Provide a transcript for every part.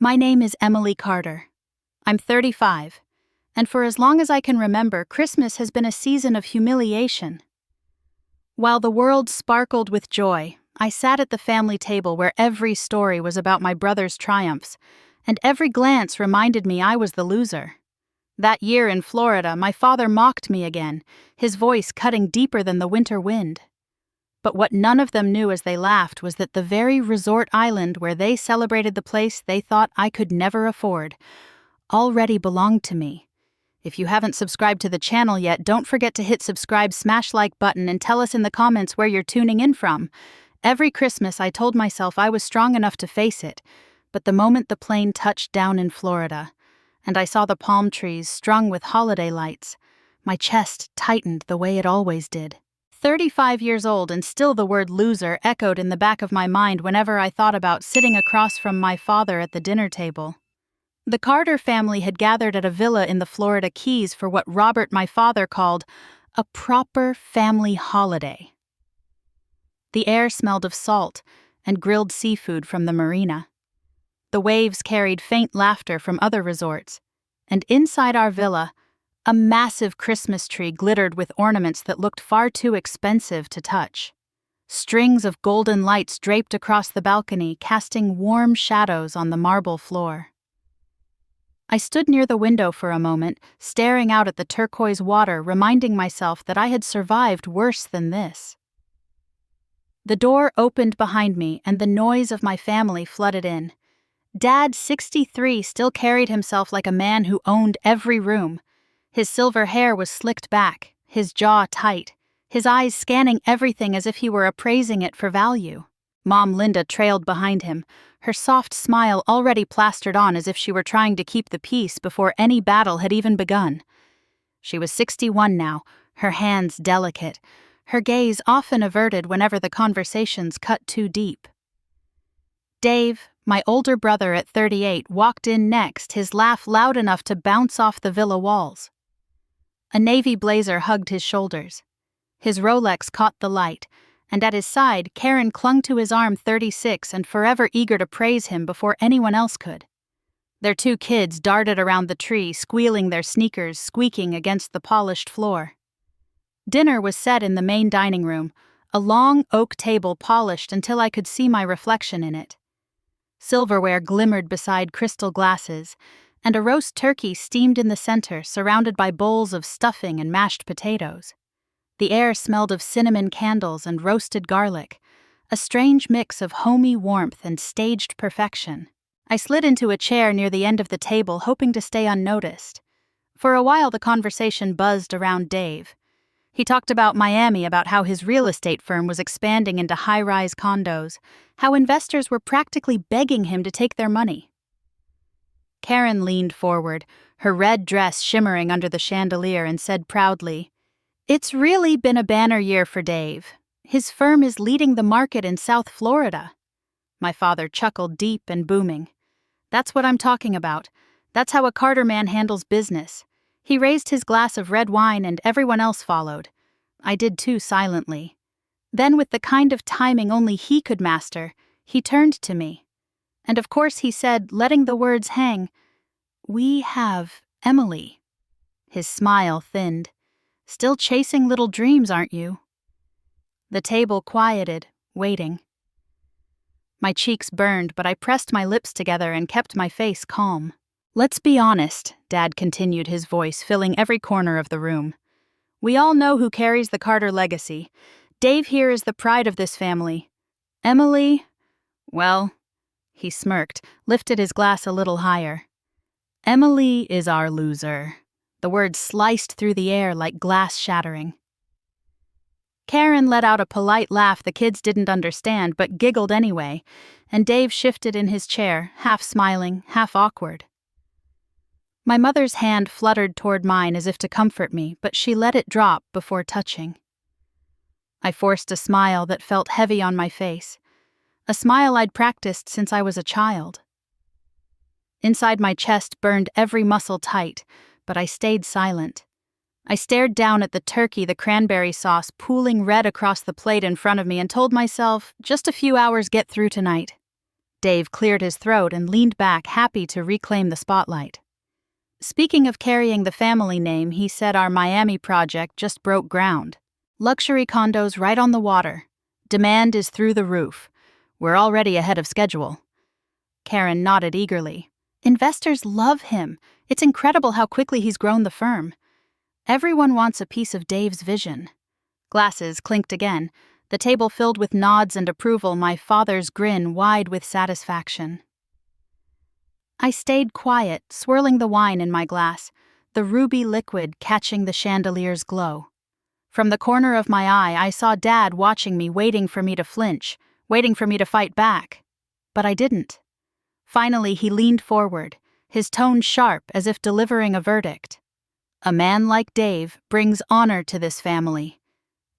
My name is Emily Carter. I'm 35, and for as long as I can remember, Christmas has been a season of humiliation. While the world sparkled with joy, I sat at the family table where every story was about my brother's triumphs, and every glance reminded me I was the loser. That year in Florida, my father mocked me again, his voice cutting deeper than the winter wind. But what none of them knew as they laughed was that the very resort island where they celebrated the place they thought I could never afford already belonged to me. If you haven't subscribed to the channel yet, don't forget to hit subscribe, smash like button, and tell us in the comments where you're tuning in from. Every Christmas I told myself I was strong enough to face it, but the moment the plane touched down in Florida, and I saw the palm trees strung with holiday lights, my chest tightened the way it always did. 35 years old, and still the word loser echoed in the back of my mind whenever I thought about sitting across from my father at the dinner table. The Carter family had gathered at a villa in the Florida Keys for what Robert, my father, called a proper family holiday. The air smelled of salt and grilled seafood from the marina. The waves carried faint laughter from other resorts, and inside our villa, a massive Christmas tree glittered with ornaments that looked far too expensive to touch. Strings of golden lights draped across the balcony, casting warm shadows on the marble floor. I stood near the window for a moment, staring out at the turquoise water, reminding myself that I had survived worse than this. The door opened behind me, and the noise of my family flooded in. Dad, 63, still carried himself like a man who owned every room. His silver hair was slicked back, his jaw tight, his eyes scanning everything as if he were appraising it for value. Mom Linda trailed behind him, her soft smile already plastered on as if she were trying to keep the peace before any battle had even begun. She was 61 now, her hands delicate, her gaze often averted whenever the conversations cut too deep. Dave, my older brother at 38, walked in next, his laugh loud enough to bounce off the villa walls. A navy blazer hugged his shoulders. His Rolex caught the light, and at his side, Karen clung to his arm, 36, and forever eager to praise him before anyone else could. Their two kids darted around the tree, squealing their sneakers, squeaking against the polished floor. Dinner was set in the main dining room, a long oak table polished until I could see my reflection in it. Silverware glimmered beside crystal glasses, and a roast turkey steamed in the center, surrounded by bowls of stuffing and mashed potatoes. The air smelled of cinnamon candles and roasted garlic, a strange mix of homey warmth and staged perfection. I slid into a chair near the end of the table, hoping to stay unnoticed. For a while the conversation buzzed around Dave. He talked about Miami, about how his real estate firm was expanding into high-rise condos, how investors were practically begging him to take their money. Karen leaned forward, her red dress shimmering under the chandelier, and said proudly, "It's really been a banner year for Dave. His firm is leading the market in South Florida." My father chuckled deep and booming. "That's what I'm talking about. That's how a Carter man handles business." He raised his glass of red wine and everyone else followed. I did too, silently. Then, with the kind of timing only he could master, he turned to me. And of course he said, letting the words hang, "We have Emily." His smile thinned. "Still chasing little dreams, aren't you?" The table quieted, waiting. My cheeks burned, but I pressed my lips together and kept my face calm. "Let's be honest," Dad continued, his voice filling every corner of the room. "We all know who carries the Carter legacy. Dave here is the pride of this family. Emily, well," he smirked, lifted his glass a little higher. "Emily is our loser." The words sliced through the air like glass shattering. Karen let out a polite laugh the kids didn't understand, but giggled anyway, and Dave shifted in his chair, half smiling, half awkward. My mother's hand fluttered toward mine as if to comfort me, but she let it drop before touching. I forced a smile that felt heavy on my face, a smile I'd practiced since I was a child. Inside my chest burned every muscle tight, but I stayed silent. I stared down at the turkey, the cranberry sauce pooling red across the plate in front of me, and told myself, just a few hours get through tonight. Dave cleared his throat and leaned back, happy to reclaim the spotlight. Speaking of carrying the family name, he said our Miami project just broke ground. Luxury condos right on the water. Demand is through the roof. We're already ahead of schedule. Karen nodded eagerly. Investors love him. It's incredible how quickly he's grown the firm. Everyone wants a piece of Dave's vision. Glasses clinked again, the table filled with nods and approval, my father's grin wide with satisfaction. I stayed quiet, swirling the wine in my glass, the ruby liquid catching the chandelier's glow. From the corner of my eye, I saw Dad watching me, waiting for me to flinch, waiting for me to fight back. But I didn't. Finally, he leaned forward, his tone sharp as if delivering a verdict. A man like Dave brings honor to this family.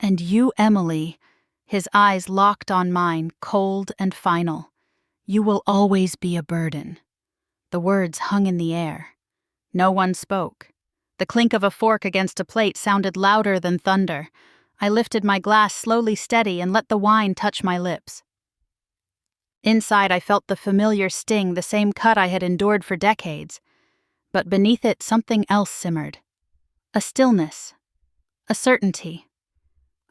And you, Emily, his eyes locked on mine, cold and final. You will always be a burden. The words hung in the air. No one spoke. The clink of a fork against a plate sounded louder than thunder. I lifted my glass slowly steady and let the wine touch my lips. Inside, I felt the familiar sting, the same cut I had endured for decades. But beneath it, something else simmered. A stillness. A certainty.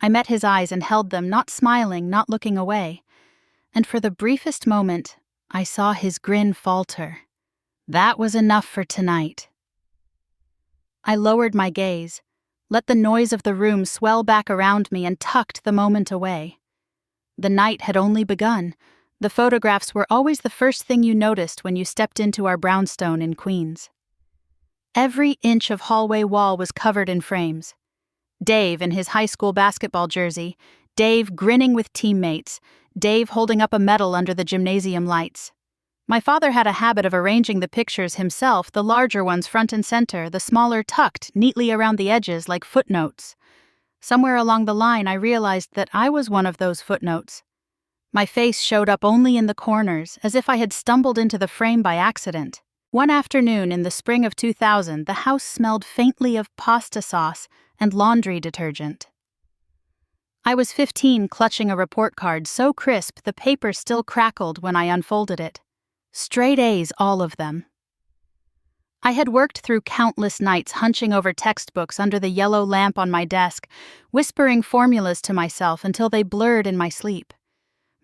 I met his eyes and held them, not smiling, not looking away. And for the briefest moment, I saw his grin falter. That was enough for tonight. I lowered my gaze, let the noise of the room swell back around me, and tucked the moment away. The night had only begun. The photographs were always the first thing you noticed when you stepped into our brownstone in Queens. Every inch of hallway wall was covered in frames. Dave in his high school basketball jersey, Dave grinning with teammates, Dave holding up a medal under the gymnasium lights. My father had a habit of arranging the pictures himself, the larger ones front and center, the smaller tucked neatly around the edges like footnotes. Somewhere along the line, I realized that I was one of those footnotes. My face showed up only in the corners, as if I had stumbled into the frame by accident. One afternoon in the spring of 2000, the house smelled faintly of pasta sauce and laundry detergent. I was 15, clutching a report card so crisp the paper still crackled when I unfolded it. Straight A's, all of them. I had worked through countless nights hunching over textbooks under the yellow lamp on my desk, whispering formulas to myself until they blurred in my sleep.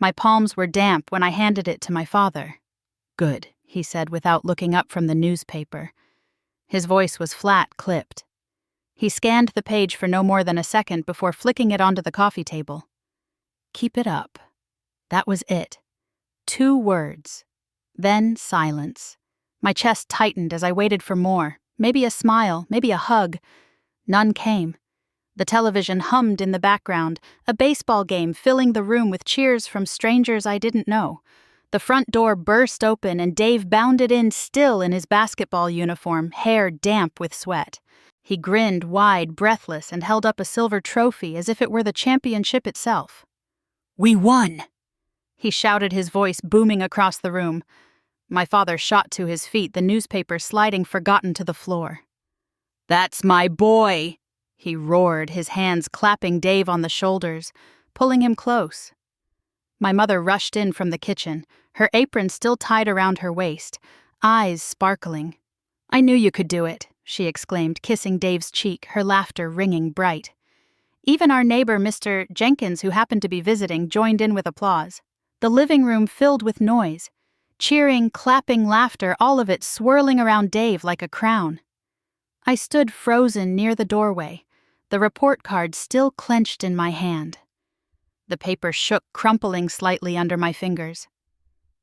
My palms were damp when I handed it to my father. "Good," he said without looking up from the newspaper. His voice was flat, clipped. He scanned the page for no more than a second before flicking it onto the coffee table. "Keep it up." That was it. 2 words. Then silence. My chest tightened as I waited for more. Maybe a smile, maybe a hug. None came. The television hummed in the background, a baseball game filling the room with cheers from strangers I didn't know. The front door burst open and Dave bounded in, still in his basketball uniform, hair damp with sweat. He grinned wide, breathless, and held up a silver trophy as if it were the championship itself. "We won!" He shouted, his voice booming across the room. My father shot to his feet, the newspaper sliding forgotten to the floor. "That's my boy!" he roared, his hands clapping Dave on the shoulders, pulling him close. My mother rushed in from the kitchen, her apron still tied around her waist, eyes sparkling. "I knew you could do it," she exclaimed, kissing Dave's cheek, her laughter ringing bright. Even our neighbor, Mr. Jenkins, who happened to be visiting, joined in with applause. The living room filled with noise. Cheering, clapping laughter, all of it swirling around Dave like a crown. I stood frozen near the doorway, the report card still clenched in my hand. The paper shook, crumpling slightly under my fingers.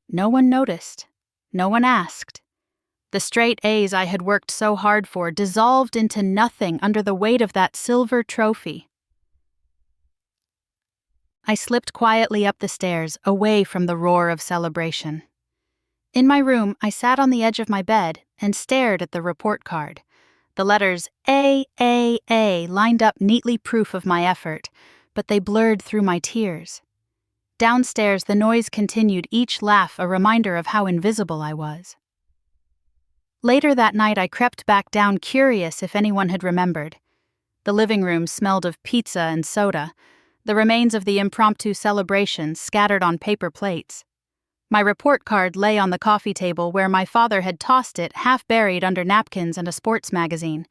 No one noticed. No one asked. The straight A's I had worked so hard for dissolved into nothing under the weight of that silver trophy. I slipped quietly up the stairs, away from the roar of celebration. In my room, I sat on the edge of my bed and stared at the report card. The letters A lined up neatly, proof of my effort, but they blurred through my tears. Downstairs, the noise continued, each laugh a reminder of how invisible I was. Later that night, I crept back down, curious if anyone had remembered. The living room smelled of pizza and soda, the remains of the impromptu celebration scattered on paper plates. My report card lay on the coffee table where my father had tossed it, half buried under napkins and a sports magazine.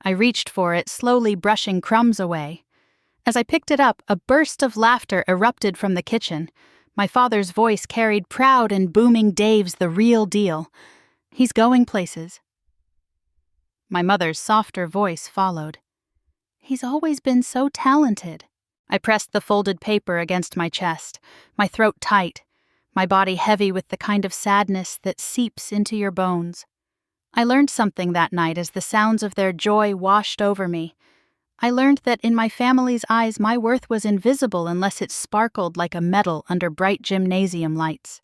I reached for it, slowly brushing crumbs away. As I picked it up, a burst of laughter erupted from the kitchen. My father's voice carried proud and booming, "Dave's the real deal. He's going places." My mother's softer voice followed. "He's always been so talented." I pressed the folded paper against my chest, my throat tight, my body heavy with the kind of sadness that seeps into your bones. I learned something that night as the sounds of their joy washed over me. I learned that in my family's eyes my worth was invisible unless it sparkled like a medal under bright gymnasium lights.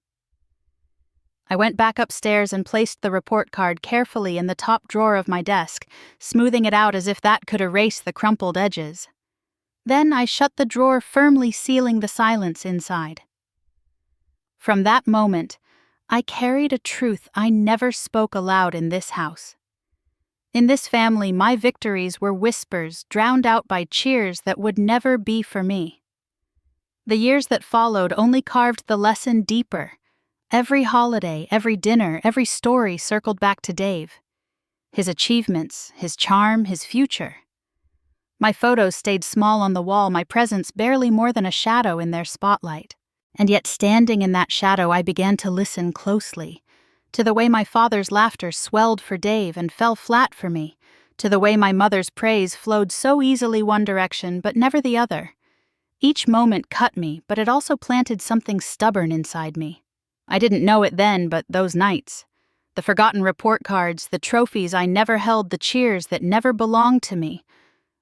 I went back upstairs and placed the report card carefully in the top drawer of my desk, smoothing it out as if that could erase the crumpled edges. Then I shut the drawer, firmly sealing the silence inside. From that moment, I carried a truth I never spoke aloud in this house. In this family, my victories were whispers drowned out by cheers that would never be for me. The years that followed only carved the lesson deeper. Every holiday, every dinner, every story circled back to Dave. His achievements, his charm, his future. My photos stayed small on the wall, my presence barely more than a shadow in their spotlight. And yet, standing in that shadow, I began to listen closely. To the way my father's laughter swelled for Dave and fell flat for me. To the way my mother's praise flowed so easily one direction, but never the other. Each moment cut me, but it also planted something stubborn inside me. I didn't know it then, but those nights. The forgotten report cards, the trophies I never held, the cheers that never belonged to me,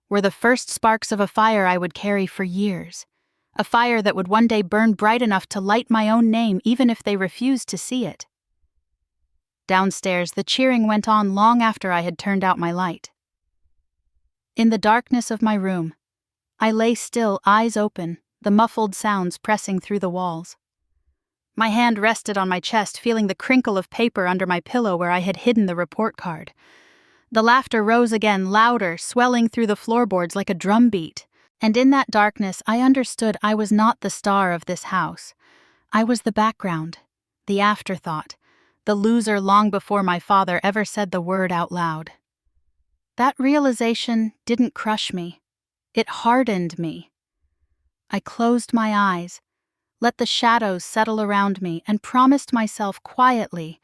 were the first sparks of a fire I would carry for years. A fire that would one day burn bright enough to light my own name even if they refused to see it. Downstairs, the cheering went on long after I had turned out my light. In the darkness of my room, I lay still, eyes open, the muffled sounds pressing through the walls. My hand rested on my chest, feeling the crinkle of paper under my pillow where I had hidden the report card. The laughter rose again, louder, swelling through the floorboards like a drumbeat. And in that darkness, I understood I was not the star of this house. I was the background, the afterthought, the loser long before my father ever said the word out loud. That realization didn't crush me. It hardened me. I closed my eyes, let the shadows settle around me, and promised myself quietly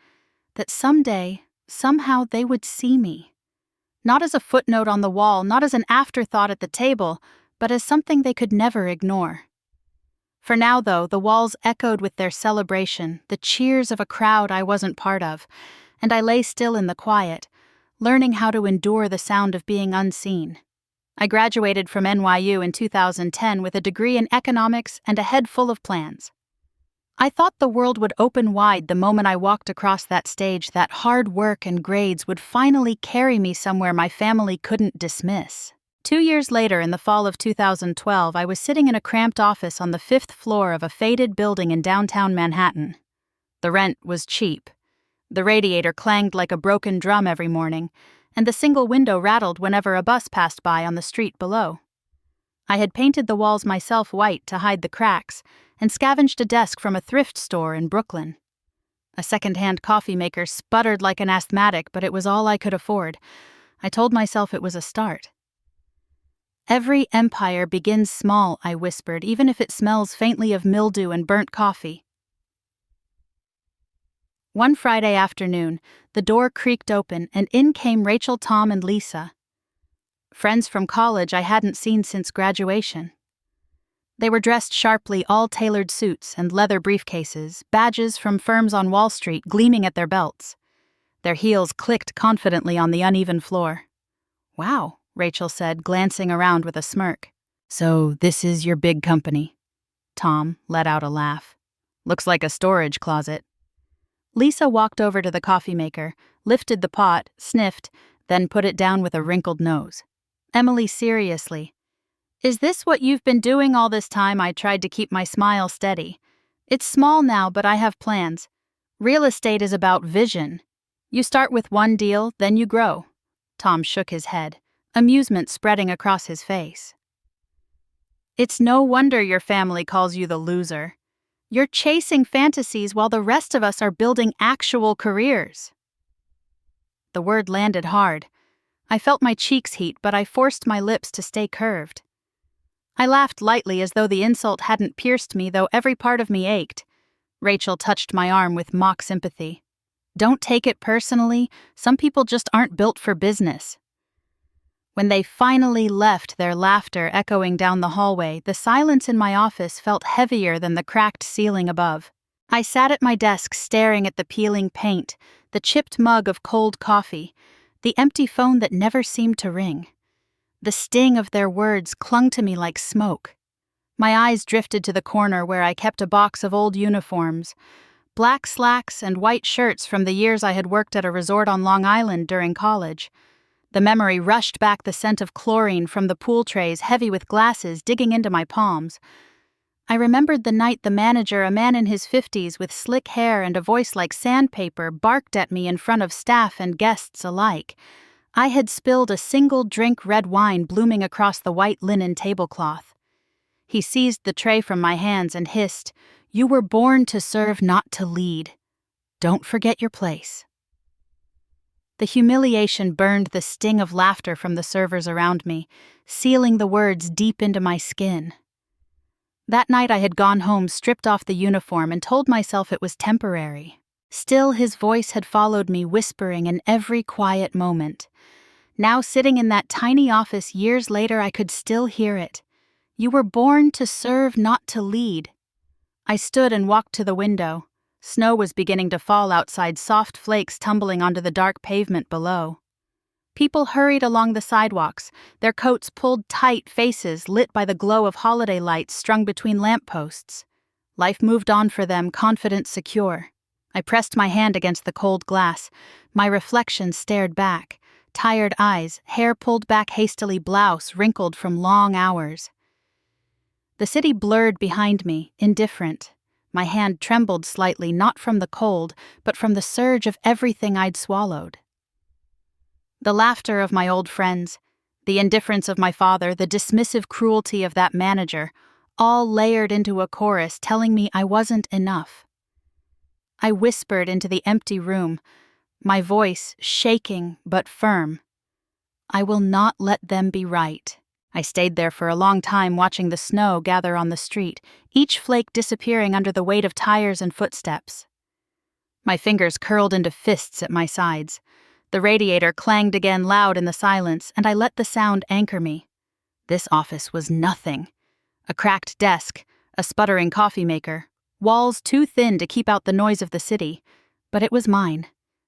that someday, somehow they would see me. Not as a footnote on the wall, not as an afterthought at the table, but as something they could never ignore. For now, though, the walls echoed with their celebration, the cheers of a crowd I wasn't part of, and I lay still in the quiet, learning how to endure the sound of being unseen. I graduated from NYU in 2010 with a degree in economics and a head full of plans. I thought the world would open wide the moment I walked across that stage, that hard work and grades would finally carry me somewhere my family couldn't dismiss. 2 years later, in the fall of 2012, I was sitting in a cramped office on the 5th floor of a faded building in downtown Manhattan. The rent was cheap. The radiator clanged like a broken drum every morning, and the single window rattled whenever a bus passed by on the street below. I had painted the walls myself white to hide the cracks and scavenged a desk from a thrift store in Brooklyn. A second-hand coffee maker sputtered like an asthmatic, but it was all I could afford. I told myself it was a start. Every empire begins small, I whispered, even if it smells faintly of mildew and burnt coffee. One Friday afternoon, the door creaked open, and in came Rachel, Tom, and Lisa. Friends from college I hadn't seen since graduation. They were dressed sharply, all tailored suits and leather briefcases, badges from firms on Wall Street gleaming at their belts. Their heels clicked confidently on the uneven floor. "Wow," Rachel said, glancing around with a smirk. "So this is your big company?" Tom let out a laugh. "Looks like a storage closet." Lisa walked over to the coffee maker, lifted the pot, sniffed, then put it down with a wrinkled nose. Emily seriously, "Is this what you've been doing all this time?" I tried to keep my smile steady. "It's small now, but I have plans. Real estate is about vision. You start with one deal, then you grow." Tom shook his head, amusement spreading across his face. "It's no wonder your family calls you the loser. You're chasing fantasies while the rest of us are building actual careers." The word landed hard. I felt my cheeks heat, but I forced my lips to stay curved. I laughed lightly as though the insult hadn't pierced me, though every part of me ached. Rachel touched my arm with mock sympathy. "Don't take it personally. Some people just aren't built for business." When they finally left, their laughter echoing down the hallway, the silence in my office felt heavier than the cracked ceiling above. I sat at my desk staring at the peeling paint, the chipped mug of cold coffee, the empty phone that never seemed to ring. The sting of their words clung to me like smoke. My eyes drifted to the corner where I kept a box of old uniforms, black slacks and white shirts from the years I had worked at a resort on Long Island during college. The memory rushed back, the scent of chlorine from the pool trays heavy with glasses digging into my palms. I remembered the night the manager, a man in his 50s with slick hair and a voice like sandpaper, barked at me in front of staff and guests alike. I had spilled a single drink red wine blooming across the white linen tablecloth. He seized the tray from my hands and hissed, "You were born to serve, not to lead. Don't forget your place." The humiliation burned the sting of laughter from the servers around me, sealing the words deep into my skin. That night I had gone home, stripped off the uniform, and told myself it was temporary. Still, his voice had followed me, whispering in every quiet moment. Now, sitting in that tiny office years later, I could still hear it. "You were born to serve, not to lead." I stood and walked to the window. Snow was beginning to fall outside, soft flakes tumbling onto the dark pavement below. People hurried along the sidewalks, their coats pulled tight, faces lit by the glow of holiday lights strung between lampposts. Life moved on for them, confident, secure. I pressed my hand against the cold glass. My reflection stared back. Tired eyes, hair pulled back hastily, blouse wrinkled from long hours. The city blurred behind me, indifferent. My hand trembled slightly, not from the cold, but from the surge of everything I'd swallowed. The laughter of my old friends, the indifference of my father, the dismissive cruelty of that manager, all layered into a chorus telling me I wasn't enough. I whispered into the empty room, my voice shaking but firm. "I will not let them be right." I stayed there for a long time, watching the snow gather on the street, each flake disappearing under the weight of tires and footsteps. My fingers curled into fists at my sides. The radiator clanged again loud in the silence, and I let the sound anchor me. This office was nothing. A cracked desk, a sputtering coffee maker, walls too thin to keep out the noise of the city, but it was mine.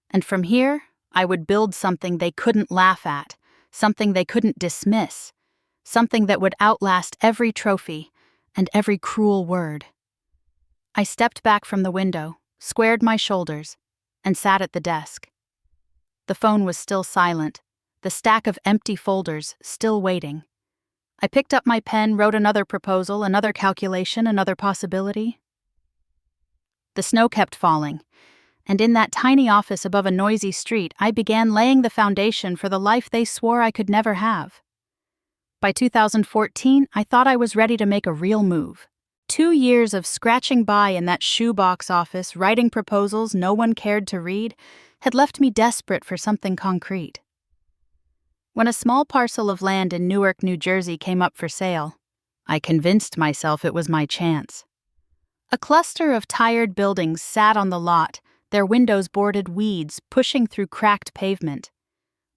And from here, I would build something they couldn't laugh at, something they couldn't dismiss, something that would outlast every trophy and every cruel word. I stepped back from the window, squared my shoulders, and sat at the desk. The phone was still silent, the stack of empty folders still waiting. I picked up my pen, wrote another proposal, another calculation, another possibility. The snow kept falling, and in that tiny office above a noisy street, I began laying the foundation for the life they swore I could never have. By 2014, I thought I was ready to make a real move. 2 years of scratching by in that shoebox office, writing proposals no one cared to read, had left me desperate for something concrete. When a small parcel of land in Newark, New Jersey came up for sale, I convinced myself it was my chance. A cluster of tired buildings sat on the lot, their windows bordered weeds pushing through cracked pavement.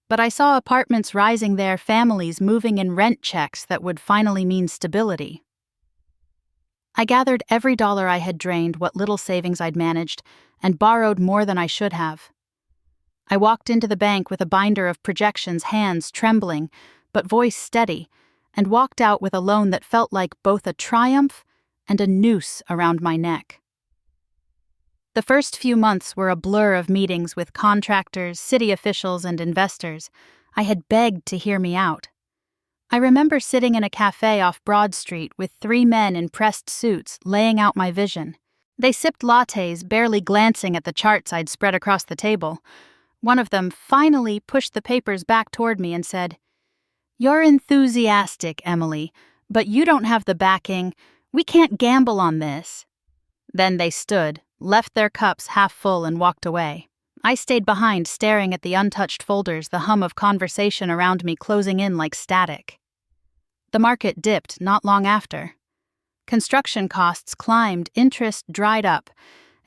But I saw apartments rising there, families moving in rent checks that would finally mean stability. I gathered every dollar I had drained, what little savings I'd managed, and borrowed more than I should have. I walked into the bank with a binder of projections, hands trembling, but voice steady, and walked out with a loan that felt like both a triumph and a noose around my neck. The first few months were a blur of meetings with contractors, city officials, and investors. I had begged to hear me out. I remember sitting in a cafe off Broad Street with 3 men in pressed suits laying out my vision. They sipped lattes, barely glancing at the charts I'd spread across the table. One of them finally pushed the papers back toward me and said, "You're enthusiastic, Emily, but you don't have the backing. We can't gamble on this." Then they stood, left their cups half full and walked away. I stayed behind, staring at the untouched folders, the hum of conversation around me closing in like static. The market dipped not long after. Construction costs climbed, interest dried up,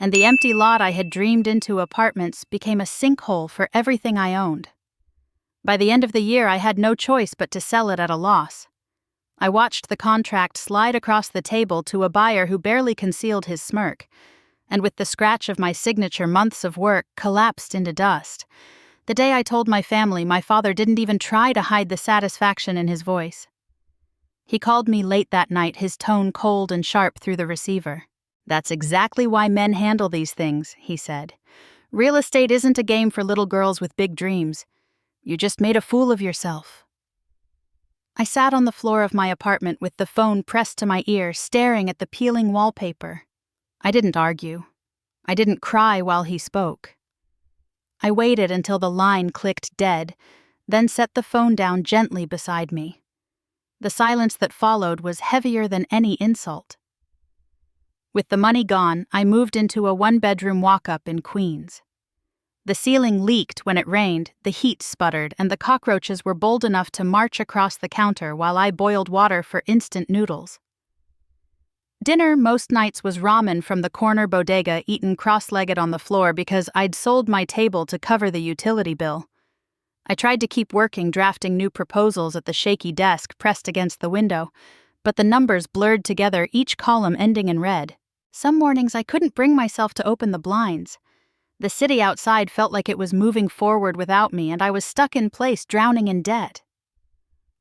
and the empty lot I had dreamed into apartments became a sinkhole for everything I owned. By the end of the year, I had no choice but to sell it at a loss. I watched the contract slide across the table to a buyer who barely concealed his smirk, and with the scratch of my signature, months of work collapsed into dust. The day I told my family, my father didn't even try to hide the satisfaction in his voice. He called me late that night, his tone cold and sharp through the receiver. "That's exactly why men handle these things," he said. "Real estate isn't a game for little girls with big dreams. You just made a fool of yourself." I sat on the floor of my apartment with the phone pressed to my ear, staring at the peeling wallpaper. I didn't argue. I didn't cry while he spoke. I waited until the line clicked dead, then set the phone down gently beside me. The silence that followed was heavier than any insult. With the money gone, I moved into a one-bedroom walk-up in Queens. The ceiling leaked when it rained, the heat sputtered, and the cockroaches were bold enough to march across the counter while I boiled water for instant noodles. Dinner most nights was ramen from the corner bodega, eaten cross-legged on the floor because I'd sold my table to cover the utility bill. I tried to keep working, drafting new proposals at the shaky desk pressed against the window, but the numbers blurred together, each column ending in red. Some mornings I couldn't bring myself to open the blinds. The city outside felt like it was moving forward without me, and I was stuck in place, drowning in debt.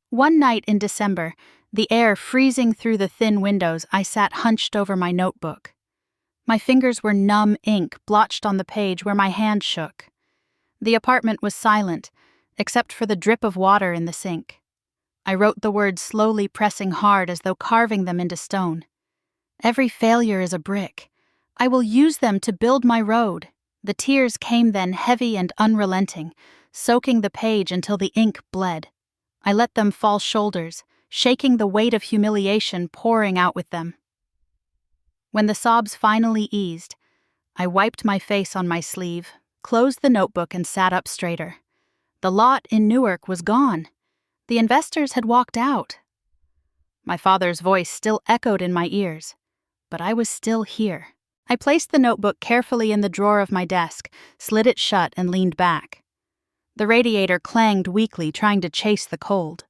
One night in December, the air freezing through the thin windows, I sat hunched over my notebook. My fingers were numb ink blotched on the page where my hand shook. The apartment was silent, except for the drip of water in the sink. I wrote the words slowly, pressing hard as though carving them into stone. "Every failure is a brick. I will use them to build my road." The tears came then, heavy and unrelenting, soaking the page until the ink bled. I let them fall shoulders, shaking the weight of humiliation pouring out with them. When the sobs finally eased, I wiped my face on my sleeve, closed the notebook, and sat up straighter. The lot in Newark was gone. The investors had walked out. My father's voice still echoed in my ears, but I was still here. I placed the notebook carefully in the drawer of my desk, slid it shut, and leaned back. The radiator clanged weakly, trying to chase the cold.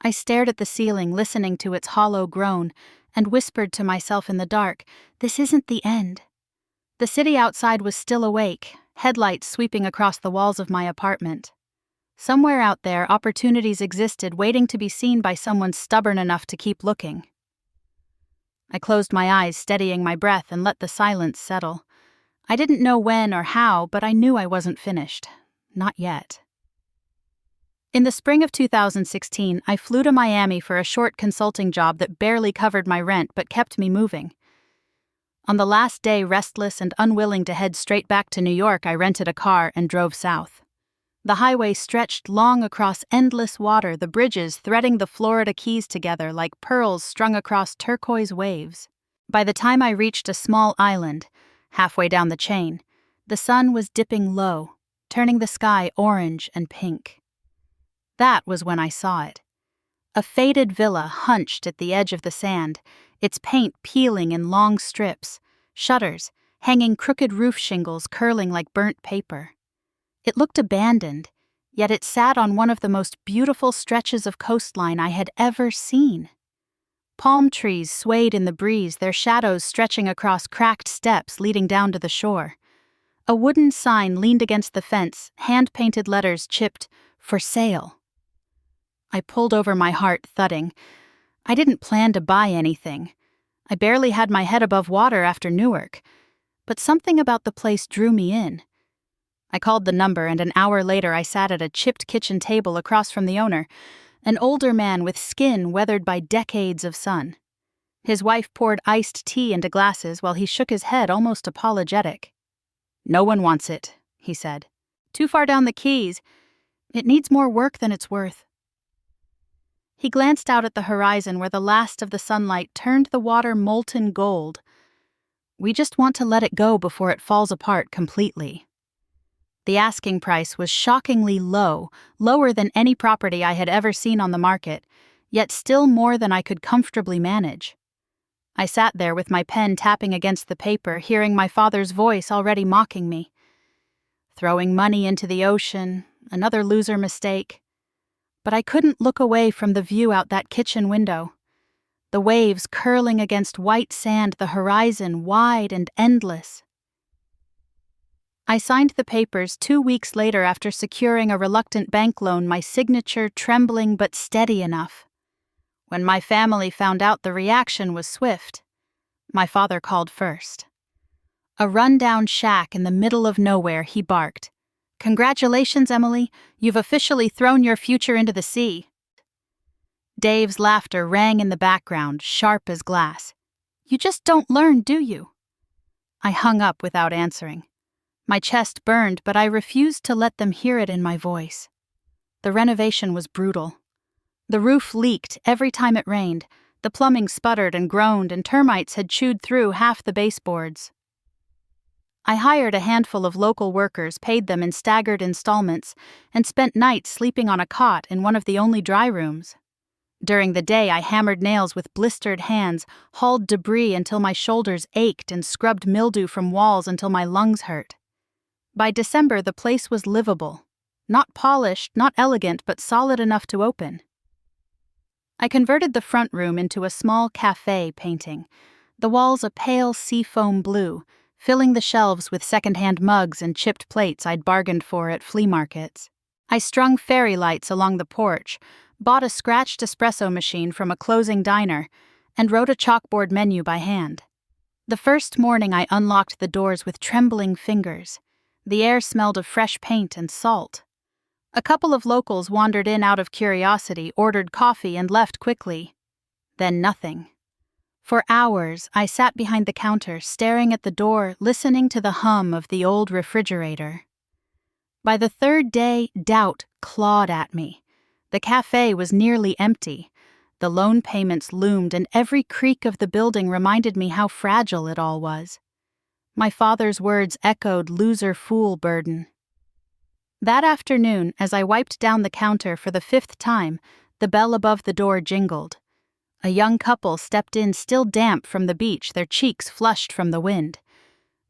I stared at the ceiling, listening to its hollow groan, and whispered to myself in the dark, "This isn't the end." The city outside was still awake, headlights sweeping across the walls of my apartment. Somewhere out there, opportunities existed waiting to be seen by someone stubborn enough to keep looking. I closed my eyes, steadying my breath, and let the silence settle. I didn't know when or how, but I knew I wasn't finished. Not yet. In the spring of 2016, I flew to Miami for a short consulting job that barely covered my rent but kept me moving. On the last day, restless and unwilling to head straight back to New York, I rented a car and drove south. The highway stretched long across endless water, the bridges threading the Florida Keys together like pearls strung across turquoise waves. By the time I reached a small island, halfway down the chain, the sun was dipping low, turning the sky orange and pink. That was when I saw it. A faded villa hunched at the edge of the sand, its paint peeling in long strips, shutters hanging crooked roof shingles curling like burnt paper. It looked abandoned, yet it sat on one of the most beautiful stretches of coastline I had ever seen. Palm trees swayed in the breeze, their shadows stretching across cracked steps leading down to the shore. A wooden sign leaned against the fence, hand-painted letters chipped, "For sale." I pulled over, my heart thudding. I didn't plan to buy anything. I barely had my head above water after Newark. But something about the place drew me in. I called the number, and an hour later I sat at a chipped kitchen table across from the owner, an older man with skin weathered by decades of sun. His wife poured iced tea into glasses while he shook his head, almost apologetic. "No one wants it," he said. "Too far down the Keys. It needs more work than it's worth." He glanced out at the horizon where the last of the sunlight turned the water molten gold. We just want to let it go before it falls apart completely." The asking price was shockingly low, lower than any property I had ever seen on the market, yet still more than I could comfortably manage. I sat there with my pen tapping against the paper, hearing my father's voice already mocking me. Throwing money into the ocean, another loser mistake. But I couldn't look away from the view out that kitchen window. The waves curling against white sand, the horizon wide and endless. I signed the papers 2 weeks later after securing a reluctant bank loan, my signature trembling but steady enough. When my family found out, the reaction was swift. My father called first. A rundown shack in the middle of nowhere, he barked. "Congratulations, Emily. You've officially thrown your future into the sea." Dave's laughter rang in the background, sharp as glass. "You just don't learn, do you?" I hung up without answering. My chest burned, but I refused to let them hear it in my voice. The renovation was brutal. The roof leaked every time it rained, the plumbing sputtered and groaned, and termites had chewed through half the baseboards. I hired a handful of local workers, paid them in staggered installments, and spent nights sleeping on a cot in one of the only dry rooms. During the day, I hammered nails with blistered hands, hauled debris until my shoulders ached, and scrubbed mildew from walls until my lungs hurt. By December, the place was livable. Not polished, not elegant, but solid enough to open. I converted the front room into a small cafe painting, the walls a pale seafoam blue, filling the shelves with second-hand mugs and chipped plates I'd bargained for at flea markets. I strung fairy lights along the porch, bought a scratched espresso machine from a closing diner, and wrote a chalkboard menu by hand. The first morning I unlocked the doors with trembling fingers. The air smelled of fresh paint and salt. A couple of locals wandered in out of curiosity, ordered coffee, and left quickly. Then nothing. For hours, I sat behind the counter, staring at the door, listening to the hum of the old refrigerator. By the third day, doubt clawed at me. The cafe was nearly empty. The loan payments loomed, and every creak of the building reminded me how fragile it all was. My father's words echoed loser-fool burden. That afternoon, as I wiped down the counter for the 5th time, the bell above the door jingled. A young couple stepped in, still damp from the beach, their cheeks flushed from the wind.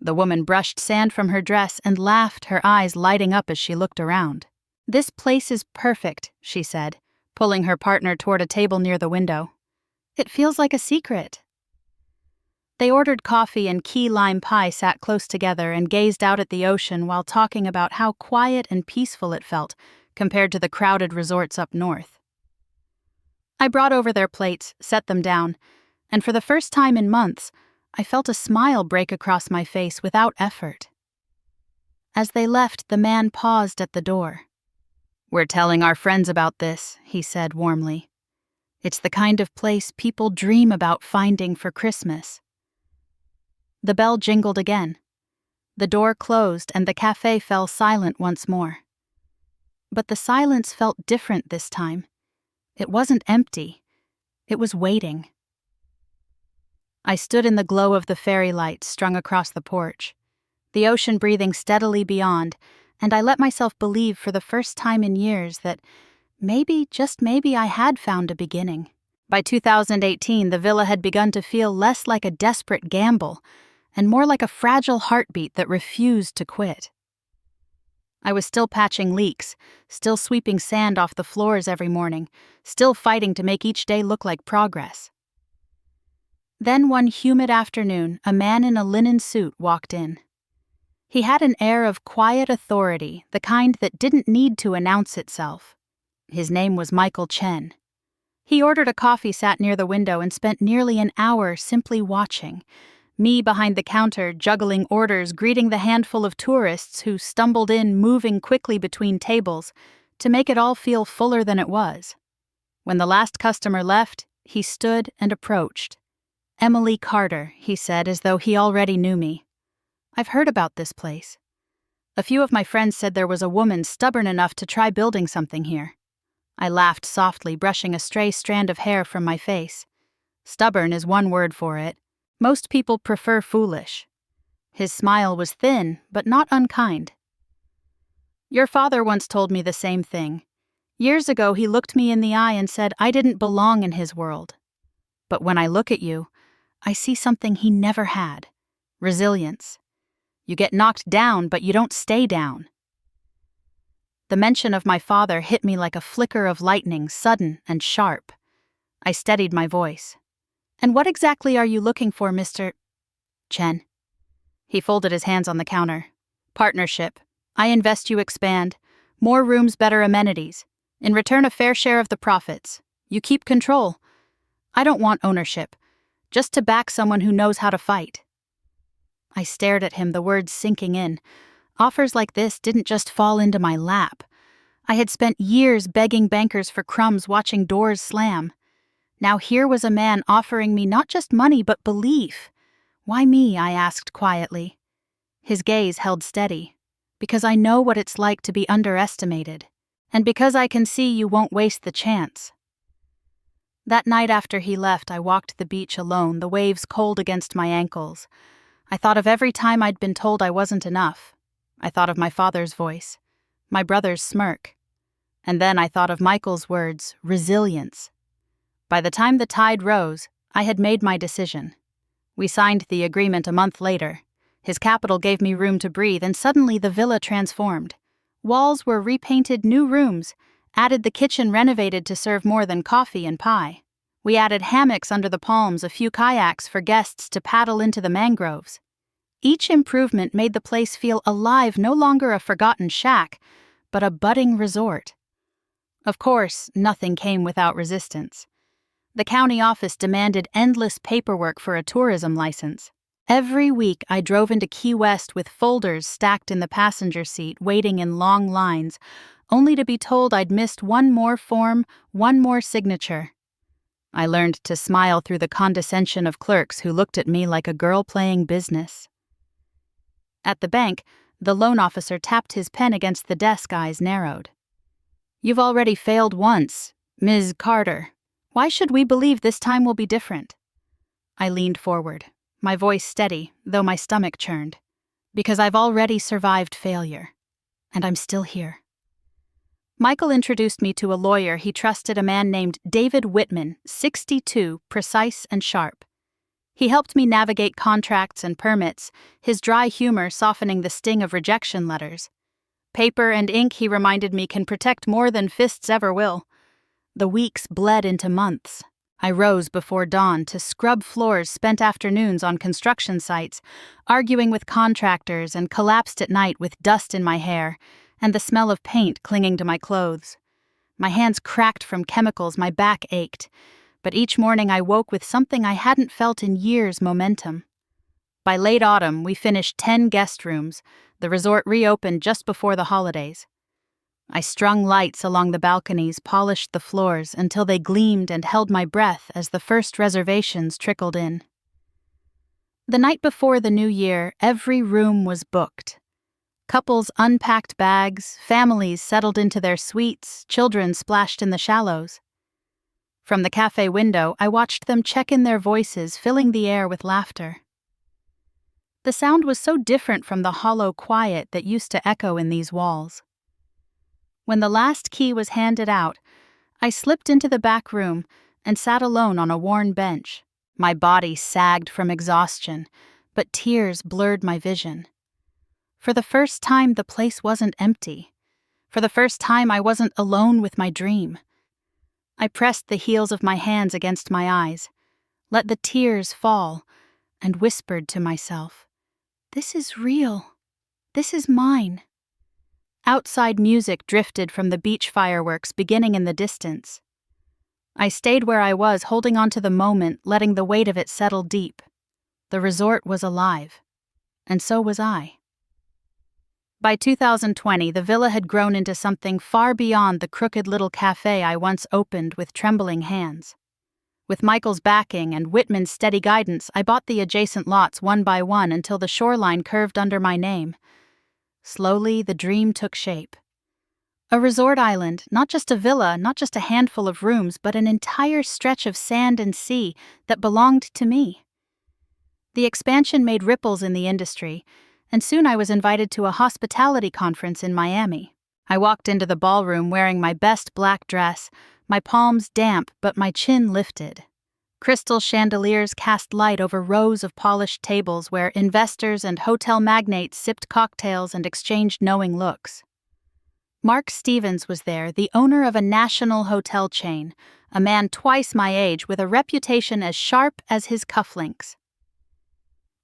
The woman brushed sand from her dress and laughed, her eyes lighting up as she looked around. "This place is perfect," she said, pulling her partner toward a table near the window. "It feels like a secret." They ordered coffee, and key lime pie sat close together and gazed out at the ocean while talking about how quiet and peaceful it felt compared to the crowded resorts up north. I brought over their plates, set them down, and for the first time in months, I felt a smile break across my face without effort. As they left, the man paused at the door. "We're telling our friends about this," he said warmly. "It's the kind of place people dream about finding for Christmas." The bell jingled again. The door closed, and the cafe fell silent once more. But the silence felt different this time. It wasn't empty. It was waiting. I stood in the glow of the fairy lights strung across the porch, the ocean breathing steadily beyond, and I let myself believe for the first time in years that maybe, just maybe, I had found a beginning. By 2018, the villa had begun to feel less like a desperate gamble and more like a fragile heartbeat that refused to quit. I was still patching leaks, still sweeping sand off the floors every morning, still fighting to make each day look like progress. Then one humid afternoon, a man in a linen suit walked in. He had an air of quiet authority, the kind that didn't need to announce itself. His name was Michael Chen. He ordered a coffee, sat near the window, and spent nearly an hour simply watching. Me behind the counter, juggling orders, greeting the handful of tourists who stumbled in, moving quickly between tables, to make it all feel fuller than it was. When the last customer left, he stood and approached. "Emily Carter," he said, as though he already knew me. "I've heard about this place. A few of my friends said there was a woman stubborn enough to try building something here." I laughed softly, brushing a stray strand of hair from my face. "Stubborn is one word for it. Most people prefer foolish. His smile was thin, but not unkind. Your father once told me the same thing. Years ago, he looked me in the eye and said I didn't belong in his world. But when I look at you, I see something he never had: resilience. You get knocked down, but you don't stay down. The mention of my father hit me like a flicker of lightning, sudden and sharp. I steadied my voice. And what exactly are you looking for, Mr. Chen? He folded his hands on the counter. Partnership. I invest, you expand. More rooms, better amenities. In return, a fair share of the profits. You keep control. I don't want ownership. Just to back someone who knows how to fight. I stared at him, the words sinking in. Offers like this didn't just fall into my lap. I had spent years begging bankers for crumbs, watching doors slam. Now here was a man offering me not just money but belief. Why me? I asked quietly. His gaze held steady. Because I know what it's like to be underestimated. And because I can see you won't waste the chance. That night after he left, I walked the beach alone, the waves cold against my ankles. I thought of every time I'd been told I wasn't enough. I thought of my father's voice, my brother's smirk. And then I thought of Michael's words, resilience. By the time the tide rose, I had made my decision. We signed the agreement a month later. His capital gave me room to breathe, and suddenly the villa transformed. Walls were repainted, new rooms, added the kitchen renovated to serve more than coffee and pie. We added hammocks under the palms, a few kayaks for guests to paddle into the mangroves. Each improvement made the place feel alive, no longer a forgotten shack, but a budding resort. Of course, nothing came without resistance. The county office demanded endless paperwork for a tourism license. Every week I drove into Key West with folders stacked in the passenger seat, waiting in long lines, only to be told I'd missed one more form, one more signature. I learned to smile through the condescension of clerks who looked at me like a girl playing business. At the bank, the loan officer tapped his pen against the desk, eyes narrowed. You've already failed once, Ms. Carter. Why should we believe this time will be different? I leaned forward, my voice steady, though my stomach churned. Because I've already survived failure. And I'm still here. Michael introduced me to a lawyer he trusted, a man named David Whitman, 62, precise and sharp. He helped me navigate contracts and permits, his dry humor softening the sting of rejection letters. Paper and ink, he reminded me, can protect more than fists ever will. The weeks bled into months. I rose before dawn to scrub floors, spent afternoons on construction sites, arguing with contractors, and collapsed at night with dust in my hair and the smell of paint clinging to my clothes. My hands cracked from chemicals, my back ached, but each morning I woke with something I hadn't felt in years: momentum. By late autumn, we finished 10 guest rooms. The resort reopened just before the holidays. I strung lights along the balconies, polished the floors until they gleamed, and held my breath as the first reservations trickled in. The night before the new year, every room was booked. Couples unpacked bags, families settled into their suites, children splashed in the shallows. From the cafe window, I watched them check in their voices, filling the air with laughter. The sound was so different from the hollow quiet that used to echo in these walls. When the last key was handed out, I slipped into the back room and sat alone on a worn bench. My body sagged from exhaustion, but tears blurred my vision. For the first time, the place wasn't empty. For the first time, I wasn't alone with my dream. I pressed the heels of my hands against my eyes, let the tears fall, and whispered to myself, "This is real. This is mine." Outside music drifted from the beach fireworks beginning in the distance. I stayed where I was, holding on to the moment, letting the weight of it settle deep. The resort was alive, and so was I. By 2020, the villa had grown into something far beyond the crooked little cafe I once opened with trembling hands. With Michael's backing and Whitman's steady guidance, I bought the adjacent lots one by one until the shoreline curved under my name. Slowly, the dream took shape. A resort island, not just a villa, not just a handful of rooms, but an entire stretch of sand and sea that belonged to me. The expansion made ripples in the industry, and soon I was invited to a hospitality conference in Miami. I walked into the ballroom wearing my best black dress, my palms damp but my chin lifted. Crystal chandeliers cast light over rows of polished tables where investors and hotel magnates sipped cocktails and exchanged knowing looks. Mark Stevens was there, the owner of a national hotel chain, a man twice my age with a reputation as sharp as his cufflinks.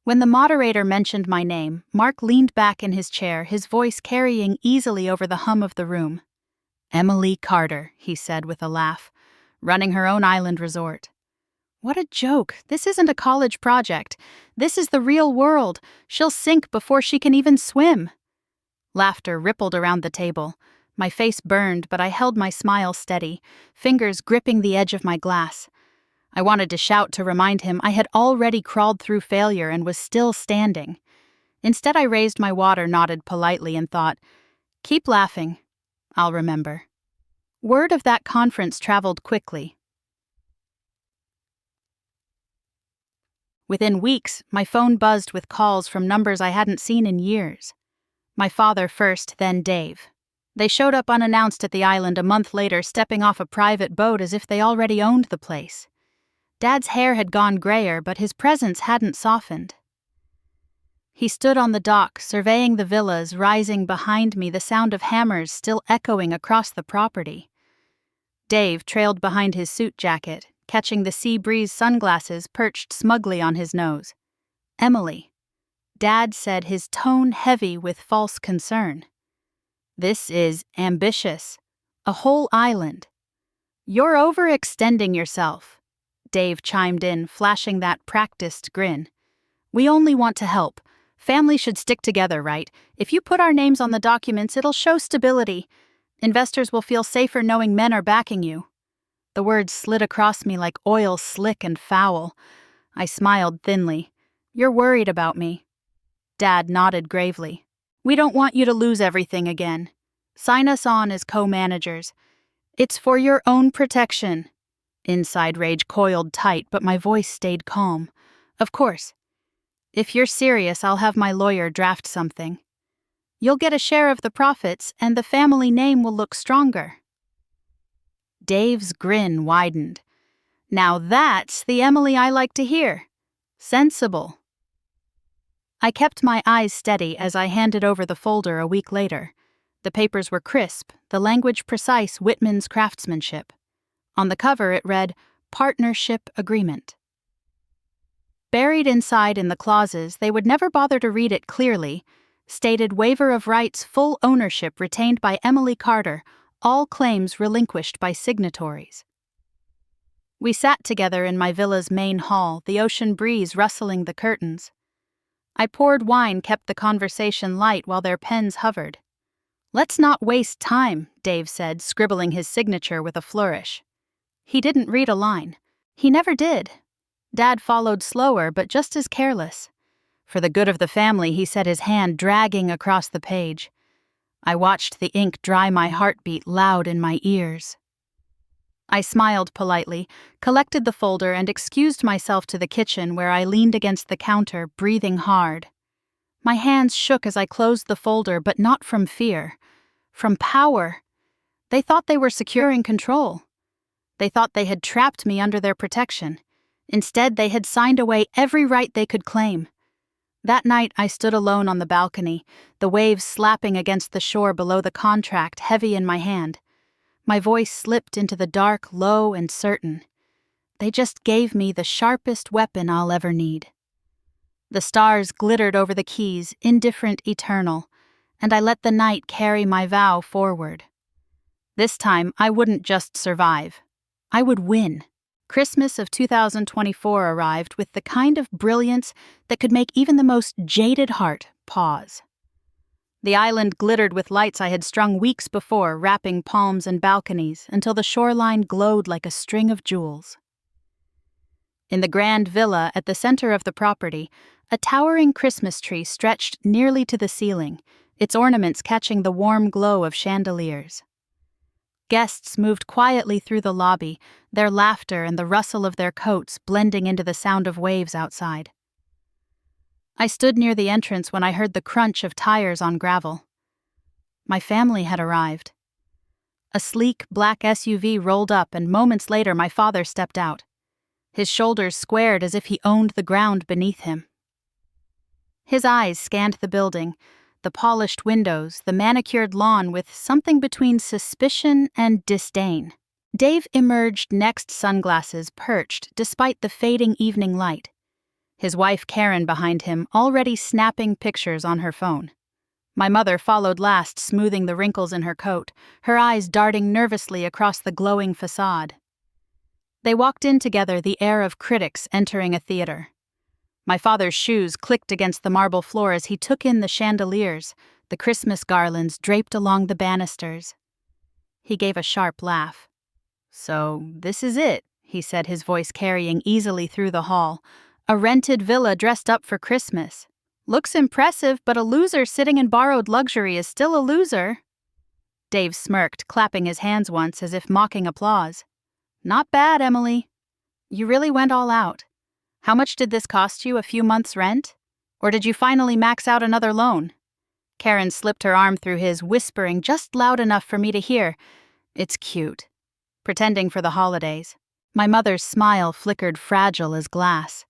When the moderator mentioned my name, Mark leaned back in his chair, his voice carrying easily over the hum of the room. "Emily Carter," he said with a laugh, "running her own island resort." What a joke. This isn't a college project. This is the real world. She'll sink before she can even swim. Laughter rippled around the table. My face burned, but I held my smile steady, fingers gripping the edge of my glass. I wanted to shout to remind him I had already crawled through failure and was still standing. Instead, I raised my water, nodded politely, and thought, "Keep laughing. I'll remember." Word of that conference traveled quickly. Within weeks, my phone buzzed with calls from numbers I hadn't seen in years. My father first, then Dave. They showed up unannounced at the island a month later, stepping off a private boat as if they already owned the place. Dad's hair had gone grayer, but his presence hadn't softened. He stood on the dock, surveying the villas rising behind me, the sound of hammers still echoing across the property. Dave trailed behind his suit jacket, catching the sea breeze sunglasses perched smugly on his nose. "Emily," Dad said, his tone heavy with false concern. "This is ambitious. A whole island." "You're overextending yourself," Dave chimed in, flashing that practiced grin. "We only want to help. Family should stick together, right? If you put our names on the documents, it'll show stability. Investors will feel safer knowing men are backing you." The words slid across me like oil, slick and foul. I smiled thinly. "You're worried about me." Dad nodded gravely. "We don't want you to lose everything again. Sign us on as co-managers. It's for your own protection." Inside rage coiled tight, but my voice stayed calm. "Of course. If you're serious, I'll have my lawyer draft something. You'll get a share of the profits, and the family name will look stronger." Dave's grin widened. "Now that's the Emily I like to hear. Sensible." I kept my eyes steady as I handed over the folder a week later. The papers were crisp, the language precise, Whitman's craftsmanship. On the cover it read, "Partnership Agreement." Buried inside in the clauses, they would never bother to read it clearly, stated waiver of rights, full ownership retained by Emily Carter, all claims relinquished by signatories. We sat together in my villa's main hall, the ocean breeze rustling the curtains. I poured wine, kept the conversation light while their pens hovered. "Let's not waste time," Dave said, scribbling his signature with a flourish. He didn't read a line. He never did. Dad followed slower, but just as careless. For the good of the family, he set his hand dragging across the page. I watched the ink dry, my heartbeat loud in my ears. I smiled politely, collected the folder, and excused myself to the kitchen where I leaned against the counter, breathing hard. My hands shook as I closed the folder, but not from fear. From power. They thought they were securing control. They thought they had trapped me under their protection. Instead, they had signed away every right they could claim. That night, I stood alone on the balcony, the waves slapping against the shore below the contract, heavy in my hand. My voice slipped into the dark, low and certain. They just gave me the sharpest weapon I'll ever need. The stars glittered over the keys, indifferent, eternal, and I let the night carry my vow forward. This time, I wouldn't just survive. I would win. Christmas of 2024 arrived with the kind of brilliance that could make even the most jaded heart pause. The island glittered with lights I had strung weeks before, wrapping palms and balconies until the shoreline glowed like a string of jewels. In the grand villa at the center of the property, a towering Christmas tree stretched nearly to the ceiling, its ornaments catching the warm glow of chandeliers. Guests moved quietly through the lobby, their laughter and the rustle of their coats blending into the sound of waves outside. I stood near the entrance when I heard the crunch of tires on gravel. My family had arrived. A sleek, black SUV rolled up, and moments later my father stepped out. His shoulders squared as if he owned the ground beneath him. His eyes scanned the building, the polished windows, the manicured lawn with something between suspicion and disdain. Dave emerged next, sunglasses perched despite the fading evening light. His wife Karen behind him, already snapping pictures on her phone. My mother followed last, smoothing the wrinkles in her coat, her eyes darting nervously across the glowing facade. They walked in together, the air of critics entering a theater. My father's shoes clicked against the marble floor as he took in the chandeliers, the Christmas garlands draped along the banisters. He gave a sharp laugh. "So, this is it," he said, his voice carrying easily through the hall. "A rented villa dressed up for Christmas. Looks impressive, but a loser sitting in borrowed luxury is still a loser." Dave smirked, clapping his hands once as if mocking applause. "Not bad, Emily. You really went all out. How much did this cost you, a few months' rent? Or did you finally max out another loan?" Karen slipped her arm through his, whispering just loud enough for me to hear, "It's cute." Pretending for the holidays. My mother's smile flickered, fragile as glass.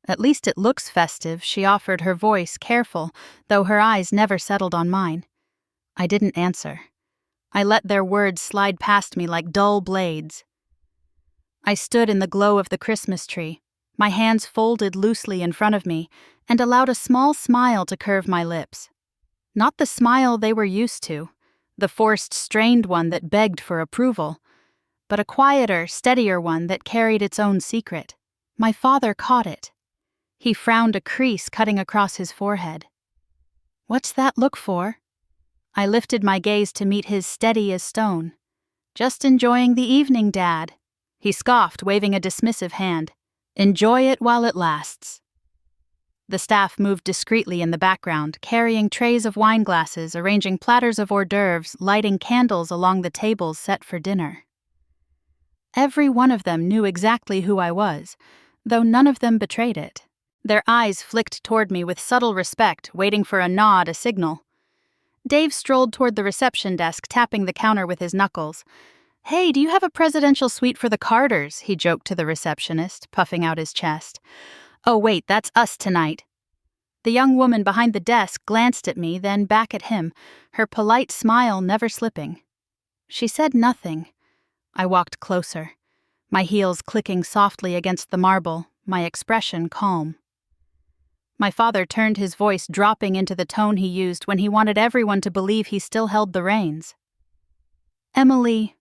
"At least it looks festive," she offered, her voice careful, though her eyes never settled on mine. I didn't answer. I let their words slide past me like dull blades. I stood in the glow of the Christmas tree, my hands folded loosely in front of me, and allowed a small smile to curve my lips. Not the smile they were used to, the forced, strained one that begged for approval, but a quieter, steadier one that carried its own secret. My father caught it. He frowned, a crease cutting across his forehead. "What's that look for?" I lifted my gaze to meet his, steady as stone. "Just enjoying the evening, Dad." He scoffed, waving a dismissive hand. "Enjoy it while it lasts." The staff moved discreetly in the background, carrying trays of wine glasses, arranging platters of hors d'oeuvres, lighting candles along the tables set for dinner. Every one of them knew exactly who I was, though none of them betrayed it. Their eyes flicked toward me with subtle respect, waiting for a nod, a signal. Dave strolled toward the reception desk, tapping the counter with his knuckles. "Hey, do you have a presidential suite for the Carters?" he joked to the receptionist, puffing out his chest. "Oh wait, that's us tonight." The young woman behind the desk glanced at me, then back at him, her polite smile never slipping. She said nothing. I walked closer, my heels clicking softly against the marble, my expression calm. My father turned, his voice dropping into the tone he used when he wanted everyone to believe he still held the reins. "Emily,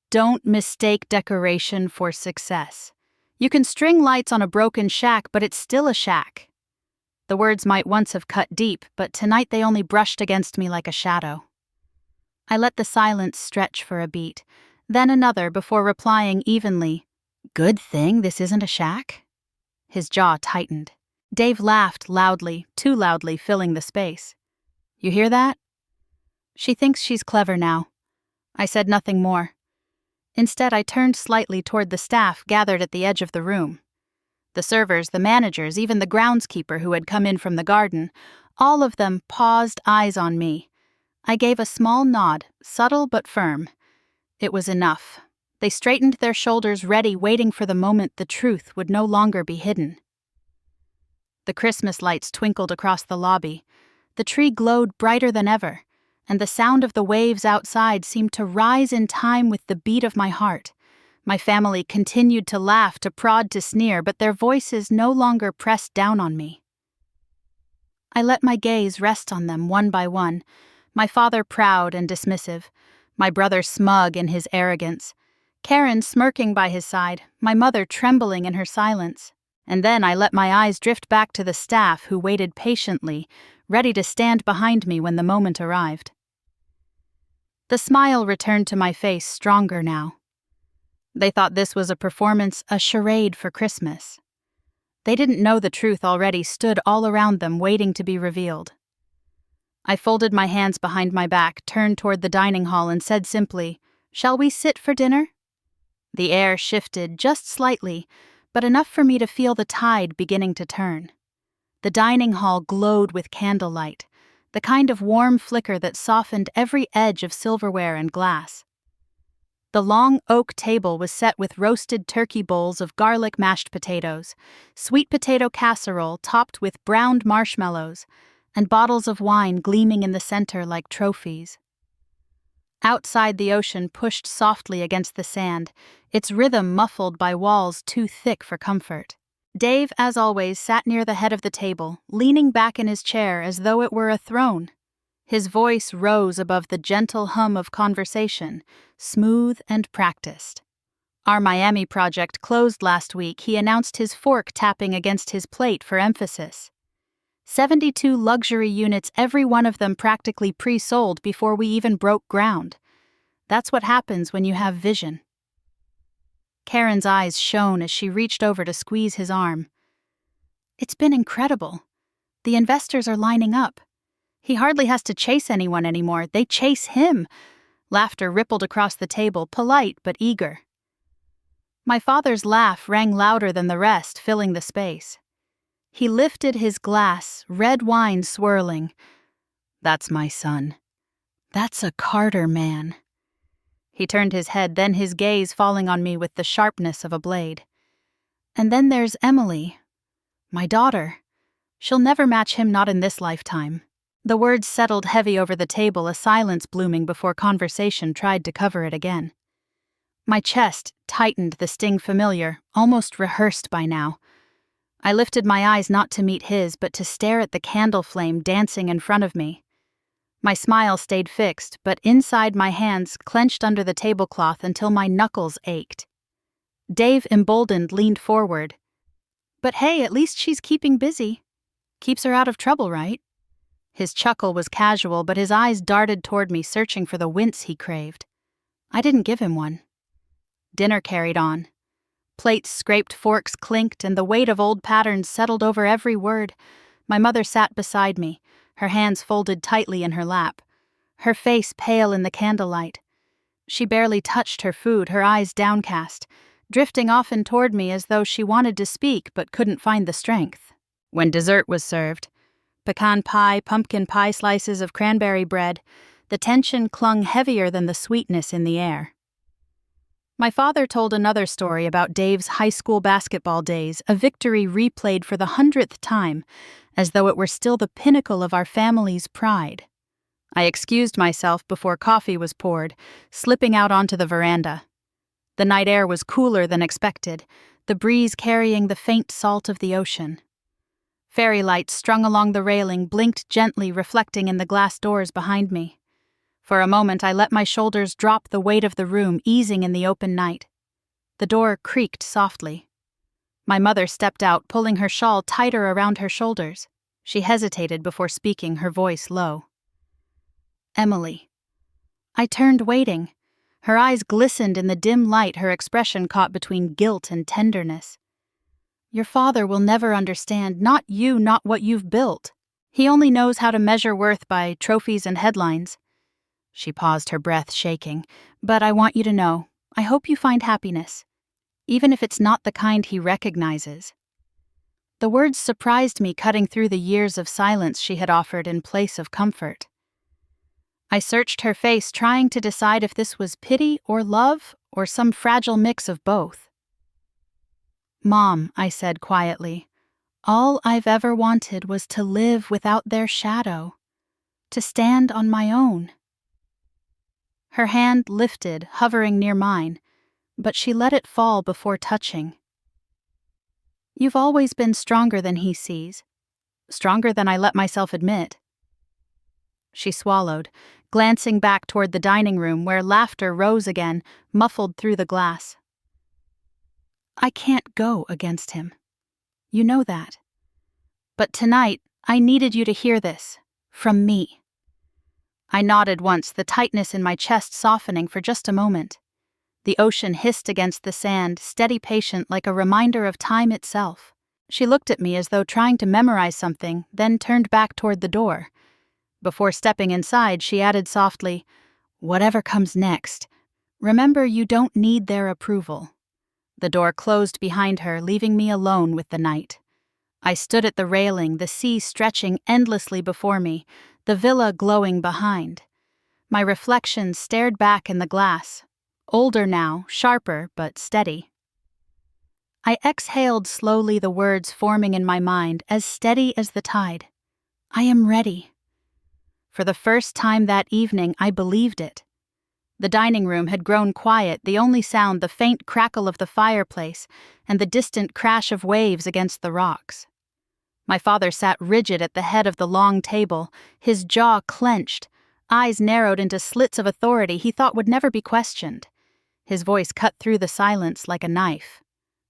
don't mistake decoration for success. You can string lights on a broken shack, but it's still a shack." The words might once have cut deep, but tonight they only brushed against me like a shadow. I let the silence stretch for a beat, then another before replying evenly, "Good thing this isn't a shack?" His jaw tightened. Dave laughed loudly, too loudly, filling the space. "You hear that?" "She thinks she's clever now." I said nothing more. Instead, I turned slightly toward the staff gathered at the edge of the room. The servers, the managers, even the groundskeeper who had come in from the garden, all of them paused, eyes on me. I gave a small nod, subtle but firm. It was enough. They straightened their shoulders, ready, waiting for the moment the truth would no longer be hidden. The Christmas lights twinkled across the lobby. The tree glowed brighter than ever, and the sound of the waves outside seemed to rise in time with the beat of my heart. My family continued to laugh, to prod, to sneer, but their voices no longer pressed down on me. I let my gaze rest on them one by one, my father proud and dismissive, my brother smug in his arrogance, Karen smirking by his side, my mother trembling in her silence. And then I let my eyes drift back to the staff who waited patiently, ready to stand behind me when the moment arrived. The smile returned to my face, stronger now. They thought this was a performance, a charade for Christmas. They didn't know the truth already stood all around them, waiting to be revealed. I folded my hands behind my back, turned toward the dining hall, and said simply, "Shall we sit for dinner?" The air shifted just slightly, but enough for me to feel the tide beginning to turn. The dining hall glowed with candlelight, the kind of warm flicker that softened every edge of silverware and glass. The long oak table was set with roasted turkey bowls of garlic mashed potatoes, sweet potato casserole topped with browned marshmallows, and bottles of wine gleaming in the center like trophies. Outside, the ocean pushed softly against the sand, its rhythm muffled by walls too thick for comfort. Dave, as always, sat near the head of the table, leaning back in his chair as though it were a throne. His voice rose above the gentle hum of conversation, smooth and practiced. Our Miami project closed last week. He announced his fork tapping against his plate for emphasis. 72 luxury units, every one of them practically pre-sold before we even broke ground. That's what happens when you have vision. Karen's eyes shone as she reached over to squeeze his arm. It's been incredible. The investors are lining up. He hardly has to chase anyone anymore. They chase him. Laughter rippled across the table, polite but eager. My father's laugh rang louder than the rest, filling the space. He lifted his glass, red wine swirling. That's my son. That's a Carter man. He turned his head, then his gaze falling on me with the sharpness of a blade. And then there's Emily, my daughter. She'll never match him, not in this lifetime. The words settled heavy over the table, a silence blooming before conversation tried to cover it again. My chest tightened, the sting familiar, almost rehearsed by now. I lifted my eyes not to meet his, but to stare at the candle flame dancing in front of me. My smile stayed fixed, but inside my hands clenched under the tablecloth until my knuckles ached. Dave, emboldened, leaned forward. But hey, at least she's keeping busy. Keeps her out of trouble, right? His chuckle was casual, but his eyes darted toward me, searching for the wince he craved. I didn't give him one. Dinner carried on. Plates scraped, forks clinked, and the weight of old patterns settled over every word. My mother sat beside me, her hands folded tightly in her lap, her face pale in the candlelight. She barely touched her food, her eyes downcast, drifting often toward me as though she wanted to speak but couldn't find the strength. When dessert was served, pecan pie, pumpkin pie slices of cranberry bread, the tension clung heavier than the sweetness in the air. My father told another story about Dave's high school basketball days, a victory replayed for the 100th time, as though it were still the pinnacle of our family's pride. I excused myself before coffee was poured, slipping out onto the veranda. The night air was cooler than expected, the breeze carrying the faint salt of the ocean. Fairy lights strung along the railing blinked gently, reflecting in the glass doors behind me. For a moment I let my shoulders drop, the weight of the room easing in the open night. The door creaked softly. My mother stepped out, pulling her shawl tighter around her shoulders. She hesitated before speaking, her voice low. Emily. I turned, waiting. Her eyes glistened in the dim light, her expression caught between guilt and tenderness. Your father will never understand, not you, not what you've built. He only knows how to measure worth by trophies and headlines. She paused, her breath shaking. But I want you to know, I hope you find happiness, even if it's not the kind he recognizes. The words surprised me, cutting through the years of silence she had offered in place of comfort. I searched her face, trying to decide if this was pity or love or some fragile mix of both. Mom, I said quietly, all I've ever wanted was to live without their shadow, to stand on my own. Her hand lifted, hovering near mine, but she let it fall before touching. You've always been stronger than he sees, stronger than I let myself admit. She swallowed, glancing back toward the dining room where laughter rose again, muffled through the glass. I can't go against him. You know that. But tonight, I needed you to hear this, from me. I nodded once, the tightness in my chest softening for just a moment. The ocean hissed against the sand, steady, patient, like a reminder of time itself. She looked at me as though trying to memorize something, then turned back toward the door. Before stepping inside, she added softly, whatever comes next, remember you don't need their approval. The door closed behind her, leaving me alone with the night. I stood at the railing, the sea stretching endlessly before me, the villa glowing behind. My reflection stared back in the glass, older now, sharper but steady. I exhaled slowly, the words forming in my mind, as steady as the tide. I am ready. For the first time that evening, I believed it. The dining room had grown quiet, the only sound the faint crackle of the fireplace and the distant crash of waves against the rocks. My father sat rigid at the head of the long table, his jaw clenched, eyes narrowed into slits of authority he thought would never be questioned. His voice cut through the silence like a knife.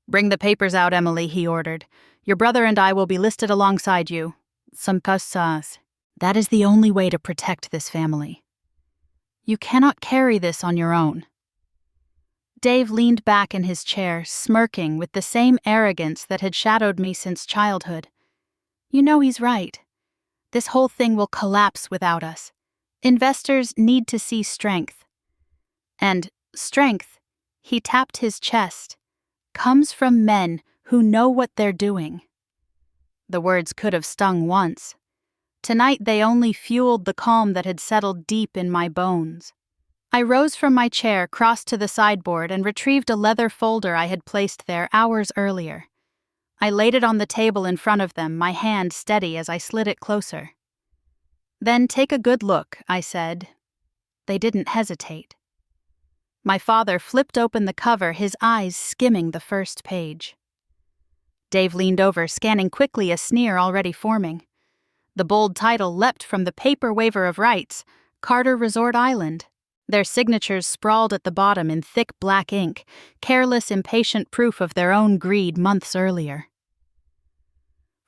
"Bring the papers out, Emily," he ordered. "Your brother and I will be listed alongside you. Some cosas. That is the only way to protect this family. You cannot carry this on your own." Dave leaned back in his chair, smirking with the same arrogance that had shadowed me since childhood. "You know he's right. This whole thing will collapse without us. Investors need to see strength. And strength," he tapped his chest, "comes from men who know what they're doing." The words could have stung once. Tonight they only fueled the calm that had settled deep in my bones. I rose from my chair, crossed to the sideboard, and retrieved a leather folder I had placed there hours earlier. I laid it on the table in front of them, my hand steady as I slid it closer. "Then take a good look," I said. They didn't hesitate. My father flipped open the cover, his eyes skimming the first page. Dave leaned over, scanning quickly, a sneer already forming. The bold title leapt from the paper waiver of rights, Carter Resort Island. Their signatures sprawled at the bottom in thick black ink, careless, impatient proof of their own greed months earlier.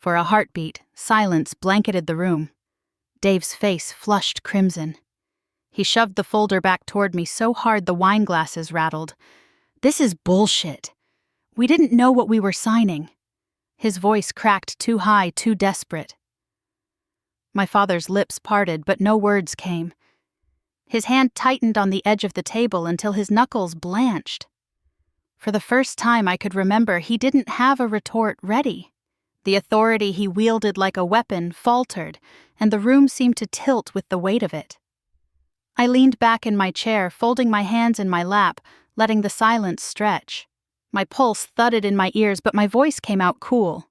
For a heartbeat, silence blanketed the room. Dave's face flushed crimson. He shoved the folder back toward me so hard the wine glasses rattled. "This is bullshit. We didn't know what we were signing." His voice cracked too high, too desperate. My father's lips parted, but no words came. His hand tightened on the edge of the table until his knuckles blanched. For the first time I could remember, he didn't have a retort ready. The authority he wielded like a weapon faltered, and the room seemed to tilt with the weight of it. I leaned back in my chair, folding my hands in my lap, letting the silence stretch. My pulse thudded in my ears, but my voice came out cool.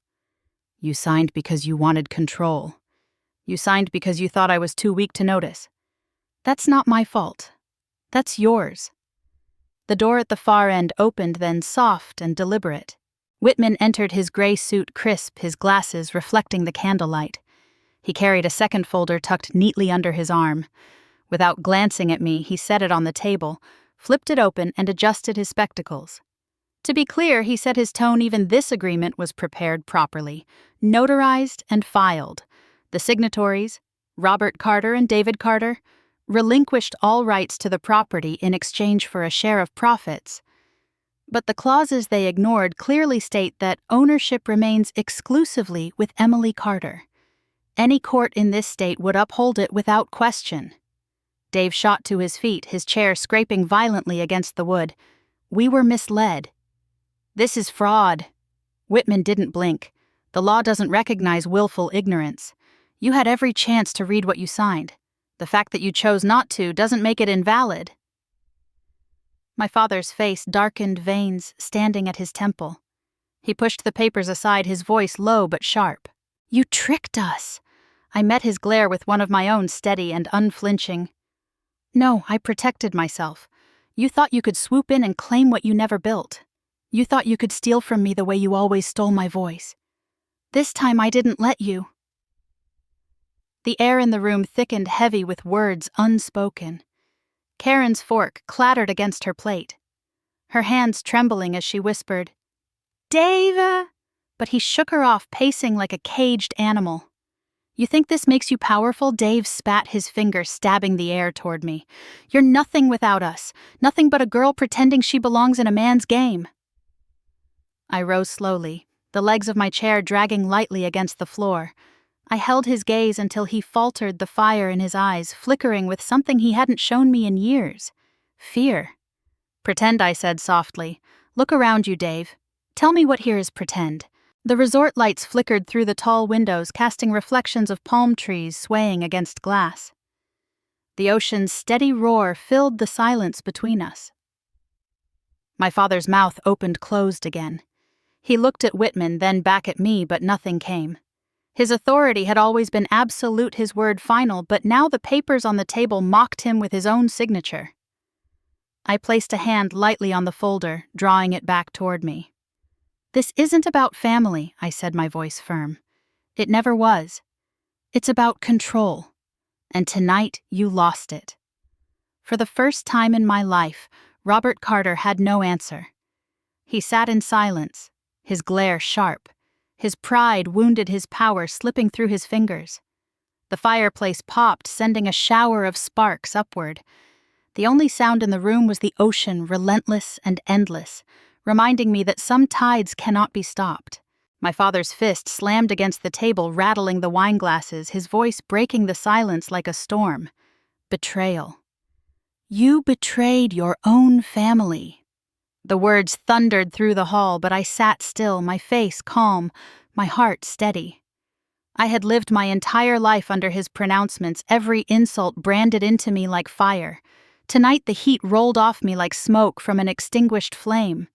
"You signed because you wanted control. You signed because you thought I was too weak to notice. That's not my fault. That's yours." The door at the far end opened then, soft and deliberate. Whitman entered, his gray suit crisp, his glasses reflecting the candlelight. He carried a second folder tucked neatly under his arm. Without glancing at me, he set it on the table, flipped it open, and adjusted his spectacles. To be clear, he said, his tone, even this agreement was prepared properly, notarized and filed. The signatories, Robert Carter and David Carter, relinquished all rights to the property in exchange for a share of profits. But the clauses they ignored clearly state that ownership remains exclusively with Emily Carter. Any court in this state would uphold it without question. Dave shot to his feet, his chair scraping violently against the wood. "We were misled. This is fraud." Whitman didn't blink. "The law doesn't recognize willful ignorance. You had every chance to read what you signed. The fact that you chose not to doesn't make it invalid." My father's face darkened, veins standing at his temple. He pushed the papers aside, his voice low but sharp. "You tricked us." I met his glare with one of my own, steady and unflinching. "No, I protected myself. You thought you could swoop in and claim what you never built. You thought you could steal from me the way you always stole my voice. This time I didn't let you." The air in the room thickened, heavy with words unspoken. Karen's fork clattered against her plate, her hands trembling as she whispered, "Dave!" But he shook her off, pacing like a caged animal. "You think this makes you powerful?" Dave spat, his finger stabbing the air toward me. "You're nothing without us, nothing but a girl pretending she belongs in a man's game." I rose slowly, the legs of my chair dragging lightly against the floor. I held his gaze until he faltered, the fire in his eyes flickering with something he hadn't shown me in years. Fear. "Pretend," I said softly. "Look around you, Dave. Tell me what here is pretend. The resort lights flickered through the tall windows, casting reflections of palm trees swaying against glass. The ocean's steady roar filled the silence between us. My father's mouth opened-closed again. He looked at Whitman, then back at me, but nothing came. His authority had always been absolute, his word final, but now the papers on the table mocked him with his own signature. I placed a hand lightly on the folder, drawing it back toward me. "This isn't about family," I said, my voice firm. "It never was. It's about control. And tonight you lost it." For the first time in my life, Robert Carter had no answer. He sat in silence, his glare sharp. His pride wounded his power, slipping through his fingers. The fireplace popped, sending a shower of sparks upward. The only sound in the room was the ocean, relentless and endless, reminding me that some tides cannot be stopped. My father's fist slammed against the table, rattling the wine glasses, his voice breaking the silence like a storm. Betrayal. "You betrayed your own family." The words thundered through the hall, but I sat still, my face calm, my heart steady. I had lived my entire life under his pronouncements, every insult branded into me like fire. Tonight the heat rolled off me like smoke from an extinguished flame.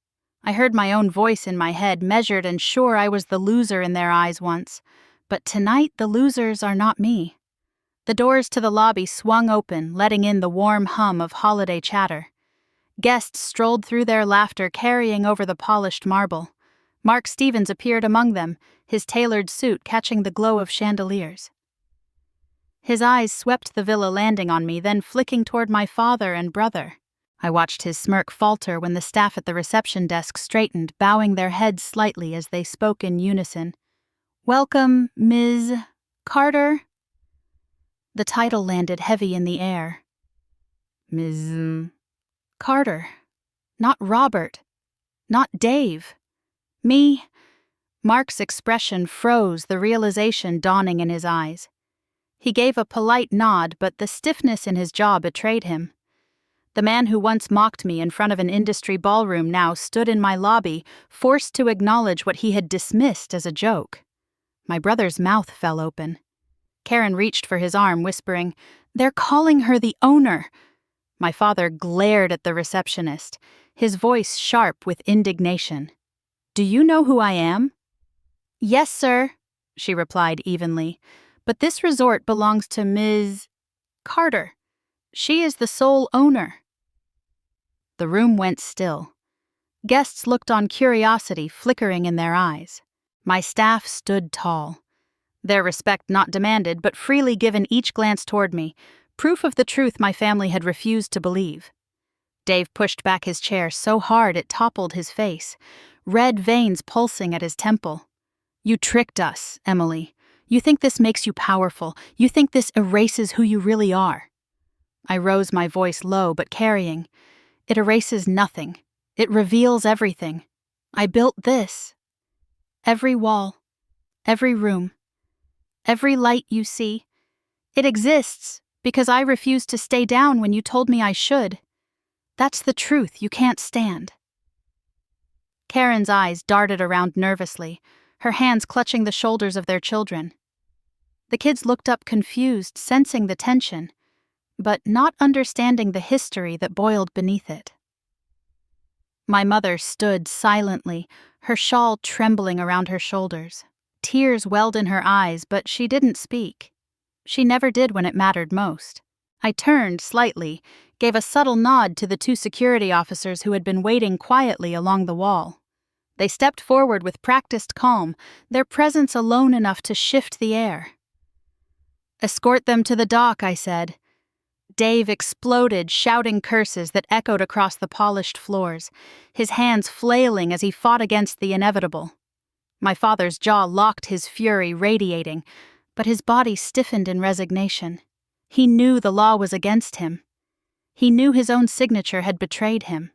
I heard my own voice in my head, measured and sure I was the loser in their eyes once. But tonight the losers are not me. The doors to the lobby swung open, letting in the warm hum of holiday chatter. Guests strolled through their laughter, carrying over the polished marble. Mark Stevens appeared among them, his tailored suit catching the glow of chandeliers. His eyes swept the villa landing on me, then flicking toward my father and brother. I watched his smirk falter when the staff at the reception desk straightened, bowing their heads slightly as they spoke in unison. "Welcome, Ms. Carter." The title landed heavy in the air. "Ms. Carter. Not Robert. Not Dave. Me." Mark's expression froze, the realization dawning in his eyes. He gave a polite nod, but the stiffness in his jaw betrayed him. The man who once mocked me in front of an industry ballroom now stood in my lobby, forced to acknowledge what he had dismissed as a joke. My brother's mouth fell open. Karen reached for his arm, whispering, "They're calling her the owner." My father glared at the receptionist, his voice sharp with indignation. "Do you know who I am?" "Yes, sir," she replied evenly, "but this resort belongs to Ms. Carter. She is the sole owner." The room went still. Guests looked on, curiosity flickering in their eyes. My staff stood tall. Their respect not demanded, but freely given, each glance toward me, proof of the truth my family had refused to believe. Dave pushed back his chair so hard it toppled his face, red veins pulsing at his temple. "You tricked us, Emily. You think this makes you powerful. You think this erases who you really are." I rose, my voice low but carrying. "It erases nothing. It reveals everything. I built this. Every wall, every room, every light you see. It exists because I refused to stay down when you told me I should. That's the truth you can't stand." Karen's eyes darted around nervously, her hands clutching the shoulders of their children. The kids looked up confused, sensing the tension, but not understanding the history that boiled beneath it. My mother stood silently, her shawl trembling around her shoulders. Tears welled in her eyes, but she didn't speak. She never did when it mattered most. I turned slightly, gave a subtle nod to the two security officers who had been waiting quietly along the wall. They stepped forward with practiced calm, their presence alone enough to shift the air. "Escort them to the dock," I said. Dave exploded, shouting curses that echoed across the polished floors, his hands flailing as he fought against the inevitable. My father's jaw locked, his fury radiating, but his body stiffened in resignation. He knew the law was against him. He knew his own signature had betrayed him.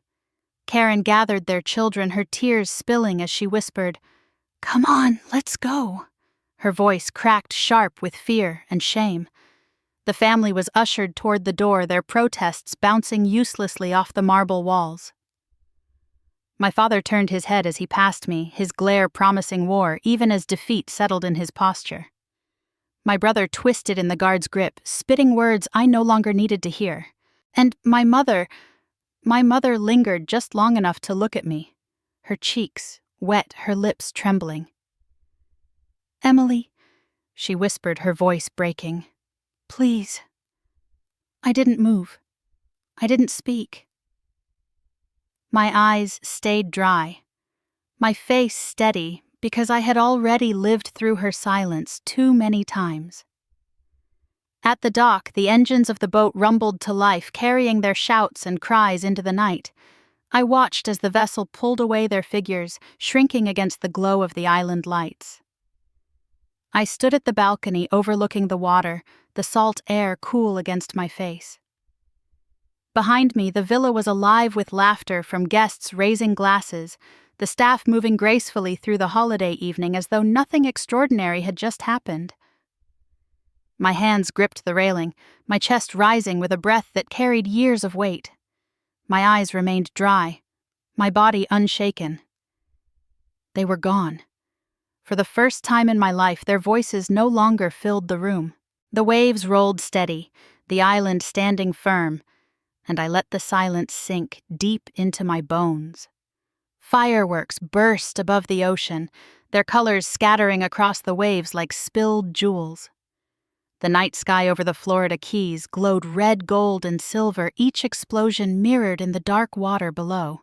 Karen gathered their children, her tears spilling as she whispered, "Come on, let's go." Her voice cracked sharp with fear and shame. The family was ushered toward the door, their protests bouncing uselessly off the marble walls. My father turned his head as he passed me, his glare promising war, even as defeat settled in his posture. My brother twisted in the guard's grip, spitting words I no longer needed to hear. And my mother lingered just long enough to look at me, her cheeks wet, her lips trembling. "Emily," she whispered, her voice breaking. "Please." I didn't move. I didn't speak. My eyes stayed dry, my face steady, because I had already lived through her silence too many times. At the dock, the engines of the boat rumbled to life, carrying their shouts and cries into the night. I watched as the vessel pulled away their figures, shrinking against the glow of the island lights. I stood at the balcony overlooking the water, the salt air cool against my face. Behind me, the villa was alive with laughter from guests raising glasses, the staff moving gracefully through the holiday evening as though nothing extraordinary had just happened. My hands gripped the railing, my chest rising with a breath that carried years of weight. My eyes remained dry, my body unshaken. They were gone. For the first time in my life, their voices no longer filled the room. The waves rolled steady, the island standing firm, and I let the silence sink deep into my bones. Fireworks burst above the ocean, their colors scattering across the waves like spilled jewels. The night sky over the Florida Keys glowed red, gold, and silver, each explosion mirrored in the dark water below.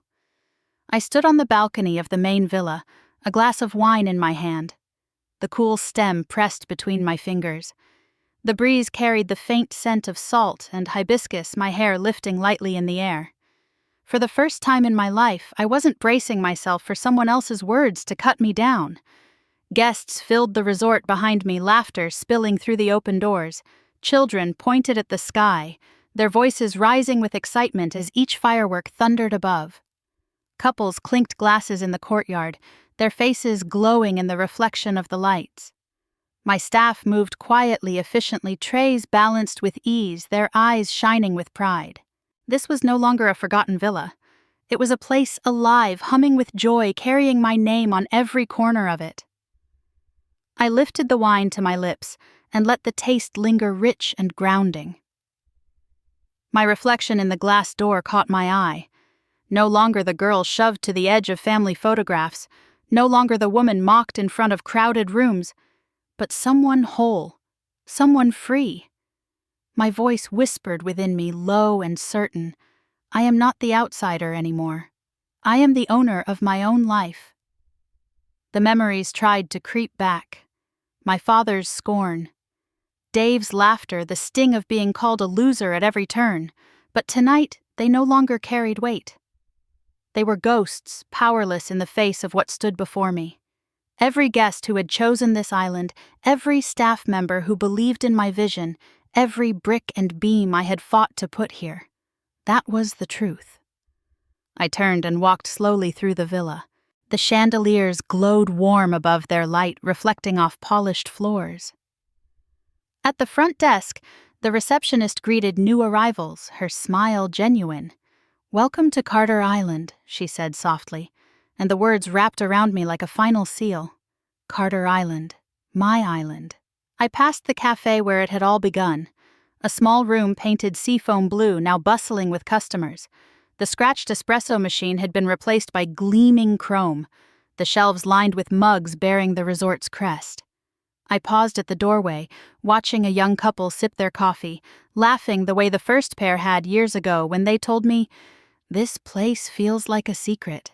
I stood on the balcony of the main villa, a glass of wine in my hand, the cool stem pressed between my fingers. The breeze carried the faint scent of salt and hibiscus, my hair lifting lightly in the air. For the first time in my life, I wasn't bracing myself for someone else's words to cut me down. Guests filled the resort behind me, laughter spilling through the open doors. Children pointed at the sky, their voices rising with excitement as each firework thundered above. Couples clinked glasses in the courtyard, their faces glowing in the reflection of the lights. My staff moved quietly, efficiently, trays balanced with ease, their eyes shining with pride. This was no longer a forgotten villa. It was a place alive, humming with joy, carrying my name on every corner of it. I lifted the wine to my lips and let the taste linger rich and grounding. My reflection in the glass door caught my eye. No longer the girl shoved to the edge of family photographs, no longer the woman mocked in front of crowded rooms, but someone whole, someone free. My voice whispered within me, low and certain, I am not the outsider anymore. I am the owner of my own life. The memories tried to creep back. My father's scorn, Dave's laughter, the sting of being called a loser at every turn, but tonight they no longer carried weight. They were ghosts, powerless in the face of what stood before me. Every guest who had chosen this island, every staff member who believed in my vision, every brick and beam I had fought to put here. That was the truth. I turned and walked slowly through the villa. The chandeliers glowed warm above their light, reflecting off polished floors. At the front desk, the receptionist greeted new arrivals, her smile genuine. "Welcome to Carter Island," she said softly, and the words wrapped around me like a final seal. Carter Island, my island. I passed the cafe where it had all begun. A small room painted seafoam blue, now bustling with customers. The scratched espresso machine had been replaced by gleaming chrome, the shelves lined with mugs bearing the resort's crest. I paused at the doorway, watching a young couple sip their coffee, laughing the way the first pair had years ago when they told me, "This place feels like a secret."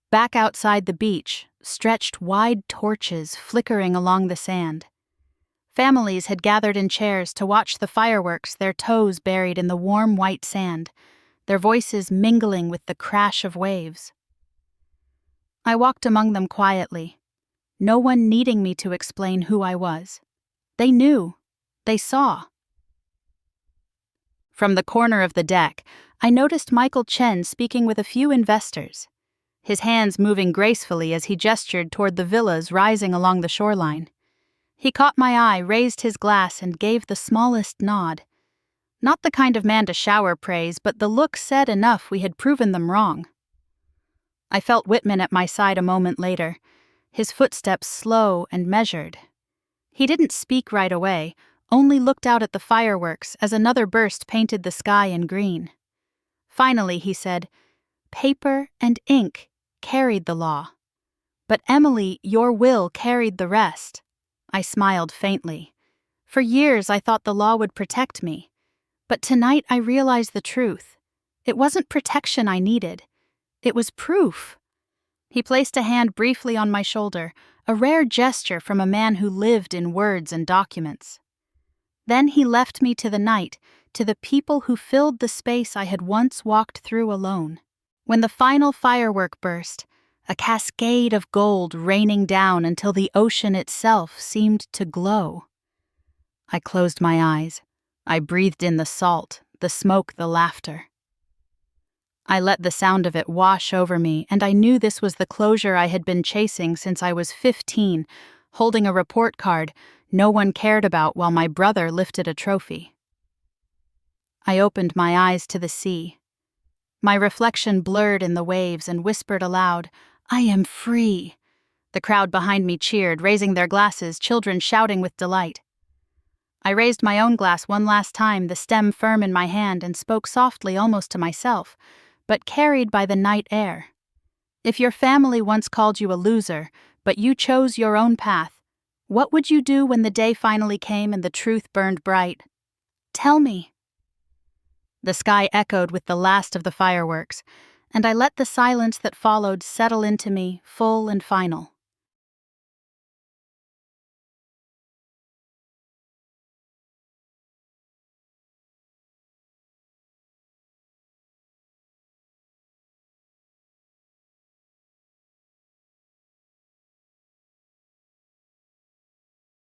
Back outside the beach, stretched wide torches flickering along the sand. Families had gathered in chairs to watch the fireworks, their toes buried in the warm white sand, their voices mingling with the crash of waves. I walked among them quietly, no one needing me to explain who I was. They knew. They saw. From the corner of the deck, I noticed Michael Chen speaking with a few investors, his hands moving gracefully as he gestured toward the villas rising along the shoreline. He caught my eye, raised his glass, and gave the smallest nod. Not the kind of man to shower praise, but the look said enough we had proven them wrong. I felt Whitman at my side a moment later, his footsteps slow and measured. He didn't speak right away, only looked out at the fireworks as another burst painted the sky in green. Finally, he said, "Paper and ink carried the law. But Emily, your will carried the rest." I smiled faintly. For years I thought the law would protect me. But tonight I realized the truth. It wasn't protection I needed. It was proof. He placed a hand briefly on my shoulder, a rare gesture from a man who lived in words and documents. Then he left me to the night, to the people who filled the space I had once walked through alone. When the final firework burst, a cascade of gold raining down until the ocean itself seemed to glow. I closed my eyes. I breathed in the salt, the smoke, the laughter. I let the sound of it wash over me, and I knew this was the closure I had been chasing since I was 15, holding a report card no one cared about while my brother lifted a trophy. I opened my eyes to the sea. My reflection blurred in the waves and whispered aloud, "I am free." The crowd behind me cheered, raising their glasses, children shouting with delight. I raised my own glass one last time, the stem firm in my hand, and spoke softly almost to myself, but carried by the night air. If your family once called you a loser, but you chose your own path, what would you do when the day finally came and the truth burned bright? Tell me. The sky echoed with the last of the fireworks, and I let the silence that followed settle into me, full and final.